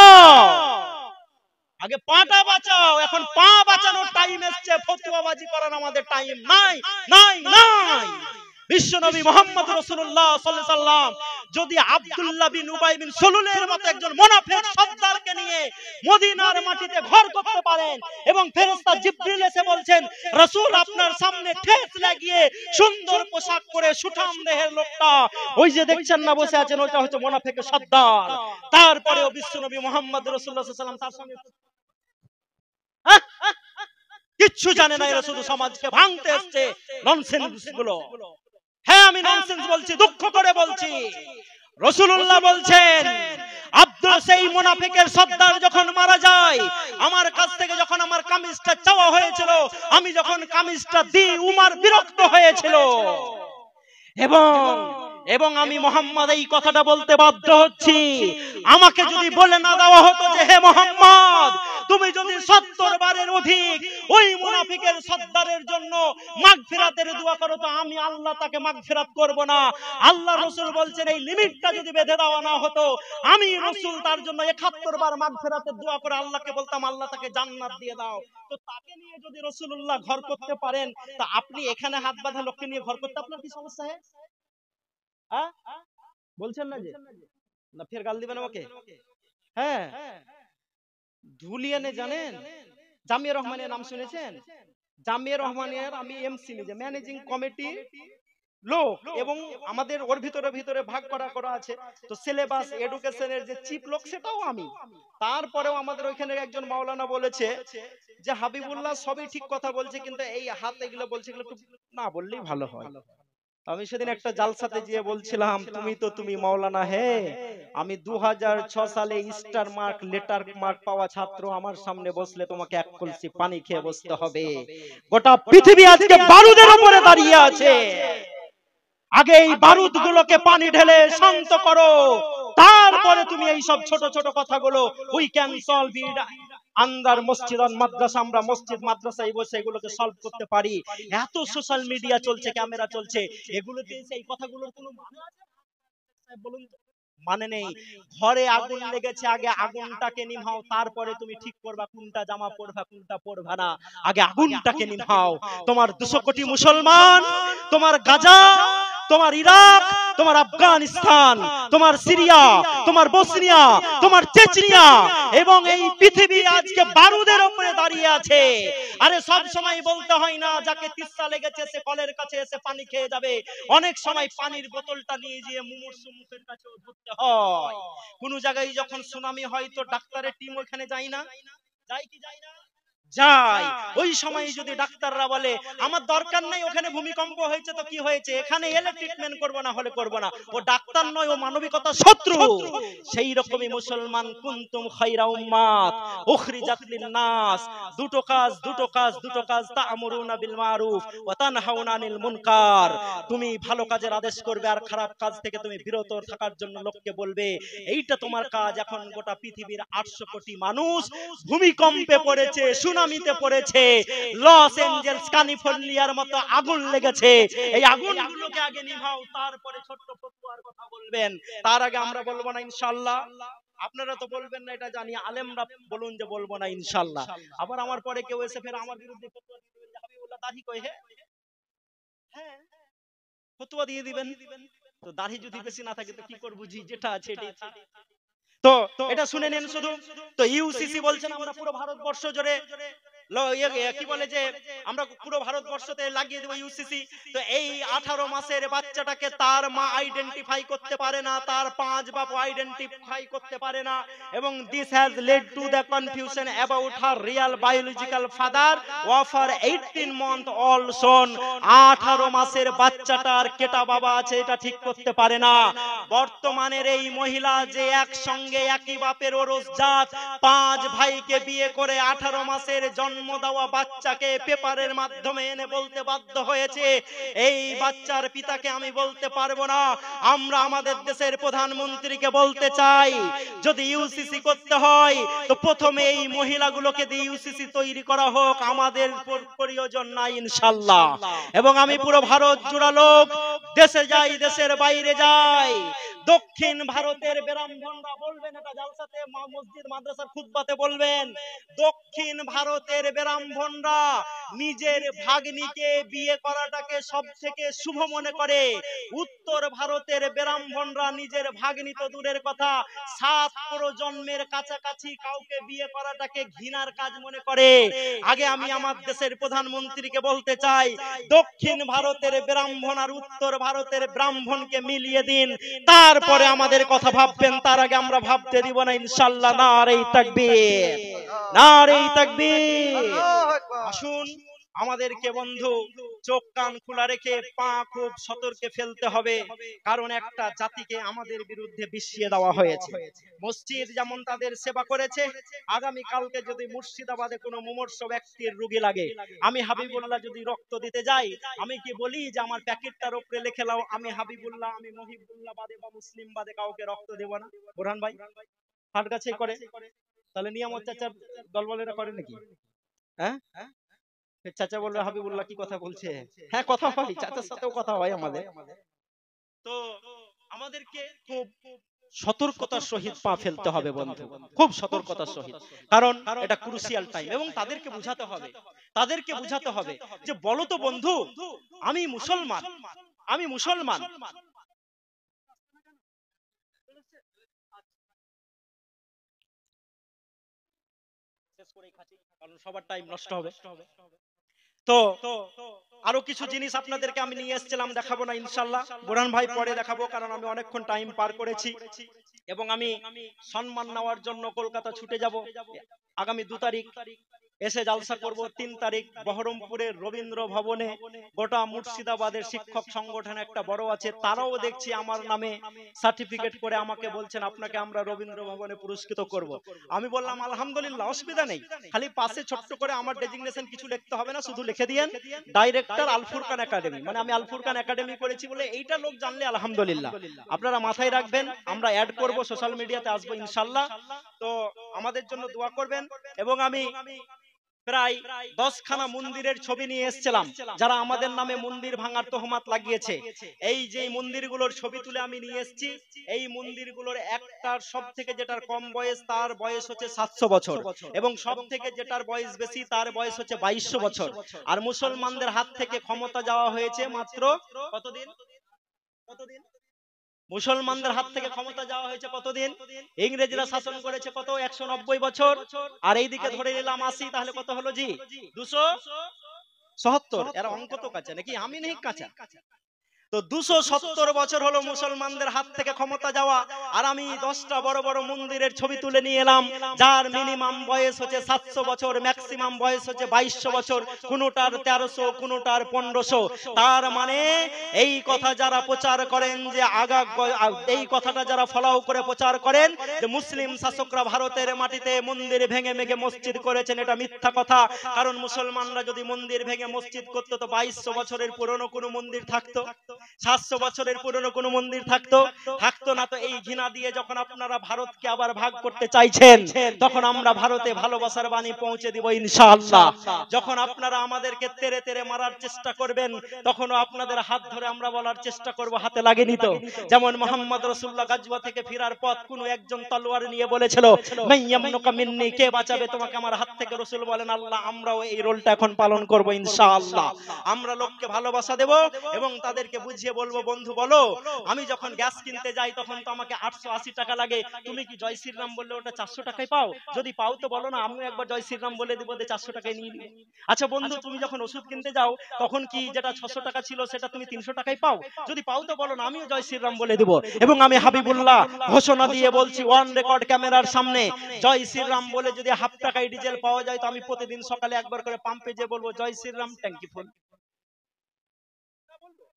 আগে পাটা বাঁচাও। এখন পা বাঁচানোর টাইম এসছে, ফতোয়াবাজি করার আমাদের টাইম নাই, নাই, নাই। বিশ্বনবী মুহাম্মদ রাসূলুল্লাহ সাল্লাল্লাহু আলাইহি সাল্লাম যদি আব্দুল্লাহ বিন উবাই বিন সুলুলের মতো একজন মুনাফিক সর্দারকে নিয়ে মদিনার মাটিতে ঘর করতে পারেন, এবং ফেরেশতা জিবরিল এসে বলছেন রাসূল আপনার সামনে ঠেস লাগিয়ে সুন্দর পোশাক পরে সুঠাম দেহের লোকটা ওই যে দেখছেন না বসে আছেন, ওটা হচ্ছে মুনাফিকের সর্দার। তারপরেও বিশ্বনবী মুহাম্মদ রাসূলুল্লাহ সাল্লাল্লাহু আলাইহি সাল্লাম তার সঙ্গে কিচ্ছু জানে না, এরা শুধু সমাজকে ভাঙতে এসেছে, ননসেন্স গুলো। হ্যাঁ আমি ননসেন্স বলছি, দুঃখ করে বলছি। রাসূলুল্লাহ বলছেন আব্দুল সেই মুনাফিকের সর্দার যখন মারা যায়, আমার কাছ থেকে যখন আমার কামিজটা চাওয়া হয়েছিল, আমি যখন কামিজটা দিই উমর বিরক্ত হয়েছিল, এবং আমি মুহাম্মদ এই কথাটা বলতে বাধ্য হচ্ছি, আমাকে যদি বলে না দেওয়া হতো যে হে মুহাম্মদ তুমি যদি 70 বারের অধিক ওই মুনাফিকের সর্দারের জন্য মাগফিরাতের দোয়া করো, তো আমি আল্লাহ তাকে মাগফিরাত করব না। আল্লাহ রাসূল বলছেন এই লিমিটটা যদি বেঁধে দেওয়া না হতো, আমি রাসূল তার জন্য 71 বার মাগফিরাতের দোয়া করে আল্লাহকে বলতাম আল্লাহ তাকে জান্নাত দিয়ে দাও। তো তাকে নিয়ে যদি রাসূলুল্লাহ ঘর করতে পারেন, তা আপনি এখানে হাত বাঁধা লোককে নিয়ে ঘর করতে আপনার কি সমস্যা? হ্যাঁ বলছেন না যে, না ফের গাল দিবেন আমাকে? হ্যাঁ ধুলিয়ানে জানেন জামিয়া রহমানের নাম শুনেছেন? জামিয়া রহমানের আমি এমসি, নিজে ম্যানেজিং কমিটি লোক, এবং আমাদের ওর ভিতরে ভাগ করা আছে। তো সিলেবাস এডুকেশনের যে চিফ লোক সেটাও আমি। তারপরেও আমাদের ওইখানে একজন মাওলানা বলেছে যে হাবিবুল্লাহ সবই ঠিক কথা বলছে, কিন্তু এই হাত এগুলো বলছে, এগুলো একটু না বললেই ভালো হয়। আমি সেদিন একটা জালসাতে গিয়ে বলছিলাম তুমি মাওলানা হে, আমি 2006 সালে স্টার মার্ক লেটার মার্ক পাওয়া ছাত্র, আমার সামনে বসলে তোমাকে এক কলসি পানি খেয়ে বসতে হবে। গোটা পৃথিবী আজকে বারুদের উপরে দাঁড়িয়ে আছে, আগে এই বারুদ গুলোকে পানি ঢেলে শান্ত করো, তারপরে তুমি এই সব ছোট ছোট কথাগুলো we can solve it under মসজিদ আর মাদ্রাসা, আমরা মসজিদ মাদ্রাসায় বসে এগুলোকে সলভ করতে পারি। এত সোশ্যাল মিডিয়া চলছে, ক্যামেরা চলছে, এগুলোতে এই কথাগুলোর কোনো মানে আছে? বলুন তো, মানে নেই। ঘরে আগুন লেগেছে, আগে আগুনটাকে নিভাও, তারপরে তুমি ঠিক করবা কোনটা জামা পরবা কোনটা পরবা না, আগে আগুনটাকে নিভাও। তোমার 200 কোটি মুসলমান, তোমার গাজা, তোমার ইরাক, তোমার আফগানিস্তান, তোমার সিরিয়া, তোমার বসনিয়া, তোমার চেচনিয়া, এবং এই পৃথিবী আজকে বারুদের উপরে দাঁড়িয়ে আছে। আরে সব সময় বলতে হয় না যাকে তিস্তা লেগেছে সে কলের কাছে এসে পানি খেয়ে যাবে, অনেক সময় পানির বোতলটা নিয়ে গিয়ে মুমূর্ষু মুখের কাছেও ধরতে হয়। কোন জায়গায় যখন সুনামি হয় তো ডাক্তারের টিম ওখানে যায় না, যায় কি যায় না? যাই। ওই সময় যদি ডাক্তাররা বলে আমার দরকার নাই, ওখানে ভূমিকম্প হয়েছে তো কি হয়েছে, এখানে এলে ট্রিটমেন্ট করব না হলে করব না, ও ডাক্তার নয়, ও মানবিকতার শত্রু। সেই রকমই মুসলমান কুনতুম খায়রা উম্মাত উখরিজাত লিন-নাস, দুটো কাজ তা'মুরুনা বিল মারুফ ওয়া তানহাউনা আনিল মুনকার, তুমি ভালো কাজের আদেশ করবে আর খারাপ কাজ থেকে তুমি বিরত থাকার জন্য লোককে বলবে, এইটা তোমার কাজ। এখন গোটা পৃথিবীর 800 কোটি মানুষ ভূমিকম্পে পড়েছে, সুনামিতে পড়েছে, লস এঞ্জেলস ক্যালিফোর্নিয়ার মতো আগুন লেগেছে, এই আগুনগুলোকে আগে নিভাও, তারপরে ছোট্ট ফতোয়ার কথা বলবেন। তার আগে আমরা বলবো না ইনশাআল্লাহ? আপনারা তো বলবেন না এটা জানি, আলেমরা বলুন যে বলবো না ইনশাআল্লাহ। আবার আমার পরে কেউ এসে ফের আমার বিরুদ্ধে ফতোয়া দিয়ে দিবেন যে হাবিবুল্লাহ দাড়ি কই হে, হ্যাঁ ফতোয়া দিয়ে দিবেন। তো দাড়ি যদি বেশি না থাকে তো কি করব, জি যেটা আছে এটাই। তো এটা শুনে নেন শুধু। তো ইউসিসি বলছেন আমরা পুরো ভারতবর্ষ জুড়ে কি বলে যে আমরা পুরো ভারতবর্ষতে লাগিয়ে দেবো ইউসিসি। তো এই 18 মাসের বাচ্চাটাকে তার মা আইডেন্টিফাই করতে পারে না, তার 5 বাপ আইডেন্টিফাই করতে পারে না, এবং this has led to the confusion about her real biological father of her 18 month old son. 18 মাসের বাচ্চাটার কেটা বাবা আছে এটা ঠিক করতে পারে না। বর্তমানের এই মহিলা যে একসঙ্গে একই বাপের ওরস জাত 5 ভাইকে বিয়ে করে 18 মাসের জন্ম দেওয়া বাচ্চাকে পেপারের মাধ্যমে এনে বলতে বাধ্য হয়েছে, এই বাচ্চার পিতাকে আমি বলতে পারবো না। আমরা আমাদের দেশের প্রধানমন্ত্রীকে বলতে চাই, যদি ইউসিসি করতে হয় তো প্রথমে এই মহিলাগুলোকে দিয়ে ইউসিসি তৈরি করা হোক, আমাদের প্রয়োজন নাই ইনশাআল্লাহ। এবং আমি পুরো ভারত জুড়া লোক, দেশে যাই দেশের বাইরে যাই, দক্ষিণ ভারতের ব্রাহ্মণরা বলবেন, এটা জালসাতে মসজিদ মাদ্রাসার খুতবাতে বলবেন, দক্ষিণ ভারতের ব্রাহ্মণরা নিজের ভাগ্নিকে বিয়ে করাটাকে সব থেকে শুভ মনে করে। উত্তর ভারতের ব্রাহ্মণরা নিজের ভাগ্নি তো দূরের কথা, 7 প্রজন্মের কাছাকাছি কাউকে বিয়ে করাটাকে ঘৃণার কাজ মনে করে। আগে আমি আমার দেশের প্রধানমন্ত্রীকে বলতে চাই, দক্ষিণ ভারতের ব্রাহ্মণ আর উত্তর ভারতের ব্রাহ্মণকে মিলিয়ে দিন, তারপরে আমাদের কথা ভাববেন, তার আগে আমরা ভাবতে দিব না ইনশাআল্লাহ। নারে তাকবীর, নারে তাকবীর। আসুন আমাদেরকে বন্ধু চোখ কান খোলা রেখে পা খুব সতর্কে ফেলতে হবে, কারণ একটা জাতিকে আমাদের বিরুদ্ধে বিছিয়ে দেওয়া হয়েছে। মসজিদ যেমন তাদের সেবা করেছে, আগামী কালকে যদি মুর্শিদাবাদে কোনো মুমূর্ষু ব্যক্তির রোগী লাগে, আমি হাবিবুল্লাহ যদি রক্ত দিতে যাই, আমি কি বলি যে আমার প্যাকেটটার উপরে লিখে লাও আমি হাবিবুল্লাহ, আমি মহিবুল্লাহ বাদে বা মুসলিম বাদে কাউকে রক্ত দেব না? বোরহান ভাই হাট গাছে করে, তাহলে নিয়ামত চাচার দলবলেরা করে নাকি? হ্যাঁ, চাচা বলবে হাবিবুল্লাহ কি কথা বলছে? হ্যাঁ কথা হয়, চাচার সাথেও কথা হয় আমাদের। তো আমাদেরকে খুব সতর্কতার সহিত পা ফেলতে হবে বন্ধু, খুব সতর্কতার সহিত, কারণ এটা ক্রুশিয়াল টাইম। এবং তাদেরকে বুঝাতে হবে, তাদেরকে বুঝাতে হবে যে বলো তো বন্ধু, আমি মুসলমান, আমি মুসলমান, কারণ সবার টাইম নষ্ট হবে। তো আরো কিছু জিনিস আপনাদেরকে আমি নিয়ে এসেছিলাম, দেখাবো না ইনশাআল্লাহ, বোরহান ভাই পরে দেখাবো, কারণ আমি অনেকক্ষণ টাইম পার করেছি এবং আমি সম্মান নেওয়ার জন্য কলকাতা ছুটে যাব। আগামী 2 তারিখ এসে জালসা করব, 3 তারিখ বহরমপুরের রবীন্দ্র ভবনে গোটা মুর্শিদাবাদের শিক্ষক সংগঠন একটা বড় আছে, তারাও দেখছি আমার নামে সার্টিফিকেট করে আমাকে বলছেন আপনাকে আমরা রবীন্দ্র ভবনে পুরস্কৃত করব। আমি বললাম আলহামদুলিল্লাহ, অসুবিধা নেই, খালি পাশে ছোট্ট করে আমার ডেজিগনেশন কিছু লিখতে হবে না, শুধু লিখে দিয়েন ডাইরেক্টর আল ফুরকান একাডেমি, মানে আমি আল ফুরকান একাডেমি করেছি বলে এইটা লোক জানলে আলহামদুলিল্লাহ। আপনারা মাথায় রাখবেন, আমরা অ্যাড করব, সোশ্যাল মিডিয়াতে আসবো ইনশাআল্লাহ। তো আমাদের জন্য দোয়া করবেন। এবং আমি প্রায় 10খানা মন্দিরের ছবি নিয়ে এসেছিলাম, যারা আমাদের নামে মন্দির ভাঙার তহমাত লাগিয়েছে। এই যে মন্দিরগুলোর ছবি তুলে আমি নিয়ে এসেছি, এই মন্দিরগুলোর একটার সব থেকে যেটার কম বয়স তার বয়স হচ্ছে 700 বছর, এবং সব থেকে যেটার বয়স বেশি তার বয়স হচ্ছে 2200 বছর। আর মুসলমানদের হাত থেকে ক্ষমতা যাওয়া হয়েছে মাত্র কতদিন? কতদিন মুসলমানদের হাত থেকে ক্ষমতা যাওয়া হয়েছে? কতদিন? ইংরেজরা শাসন করেছে কত? 190 বছর। আর এইদিকে ধরে নিলাম 80, তাহলে কত হলো জি? 270। এরা অঙ্ক তো কাঁচা নাকি? আমি নেই কাঁচা। তো 270 বছর হলো মুসলমানদের হাত থেকে ক্ষমতা যাওয়া। আর আমি 10টা বড় বড় মন্দিরের ছবি তুলে নিয়ে এলাম, যার মিনিমাম বয়স হচ্ছে 700 বছর, ম্যাক্সিমাম বয়স হচ্ছে 2200 বছর, কোনটার 1300, কোনটার 1500। তার মানে এই কথা যারা প্রচার করেন যে এই কথাটা যারা ফলাও করে প্রচার করেন যে মুসলিম শাসকরা ভারতের মাটিতে মন্দির ভেঙে ভেঙে মসজিদ করেছেন, এটা মিথ্যা কথা। কারণ মুসলমানরা যদি মন্দির ভেঙে মসজিদ করতো তো 2200 বছরের পুরনো কোনো মন্দির থাকতো? 700 বছরের পুরনো কোনো মন্দির থাকতো না। তো এই ঘৃণা দিয়ে যখন আপনারা ভারতকে আবার ভাগ করতে চাইছেন, তখন আমরা ভারতে ভালোবাসার বাণী পৌঁছে দিব ইনশাআল্লাহ। যখন আপনারা আমাদেরকে তেরে তেরে মারার চেষ্টা করবেন, তখনও আপনাদের হাত ধরে আমরা বলার চেষ্টা করব হাতে লাগেনি তো। যেমন মুহাম্মদ রাসূলুল্লাহ গাজওয়া থেকে ফেরার পথ কোন একজন তলোয়ার নিয়ে বলেছিল মাইয়ামনুকা মিন্নি, কে বাঁচাবে তোমাকে আমার হাত থেকে? রাসূল বলেন আল্লাহ। আমরাও এই রোলটা এখন পালন করব ইনশাআল্লাহ। আমরা লোককে ভালোবাসা দেব এবং তাদেরকে বুঝিয়ে বলবো, বন্ধু বলো, আমি যখন গ্যাস কিনতে যাই তখন তো আমাকে 880 টাকা লাগে, তুমি কি জয় শ্রীরাম বললে ওটা 400 টাকায় পাও? যদি পাও তো বলো না, আমিও একবার জয় শ্রীরাম বলে দিব, 400 টাকায় নিয়ে নিব। আচ্ছা বন্ধু, তুমি যখন ওষুধ কিনতে যাও তখন কি যেটা 600 টাকা ছিল সেটা তুমি 300 টাকায় পাও? যদি পাও তো বলো না, আমিও জয় শ্রীরাম বলে দিব। এবং আমি হাবিবুল্লাহ ঘোষণা দিয়ে বলছি ওয়ান রেকর্ড ক্যামেরার সামনে, জয় শ্রীরাম বলে যদি হাফ টাকায় ডিজেল পাওয়া যায় তো আমি প্রতিদিন সকালে একবার করে পাম্পে যে বলবো জয় শ্রীরাম ট্যাঙ্কি ফুল।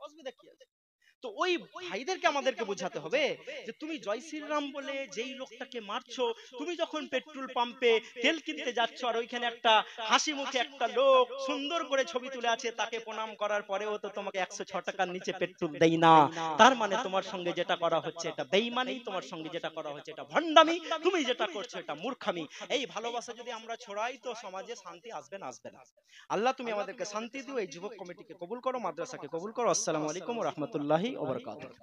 অসুবিধা কি আছে? তো ওই ভাইদেরকে আমাদেরকে বোঝাতে হবে যে তুমি জয় শ্রীরাম বলে যেই লোকটাকে মারছো, তুমি যখন পেট্রোল পাম্পে তেল কিনতে যাচ্ছ আর ওইখানে একটা হাসি মুখে একটা লোক সুন্দর করে ছবি তুলে আছে, তাকে প্রণাম করার পরেও তো তোমাকে 106 টাকার নিচে পেট্রোল দেই না, তার মানে তোমার সঙ্গে যেটা করা হচ্ছে এটা বেঈমানি, তোমার সঙ্গে যেটা করা হচ্ছে এটা ভণ্ডামি, তুমি যেটা করছো এটা মূর্খামি। এই ভালোবাসা যদি আমরা ছড়াই তো সমাজে শান্তি আসবে না? আসবে না। আল্লাহ তুমি আমাদেরকে শান্তি দিও, এই যুবক কমিটিকে কবুল করো, মাদ্রাসাকে কবুল করো। আসসালামু আলাইকুম ওয়া রাহমাতুল্লাহি ওয়া বারাকাতুহু।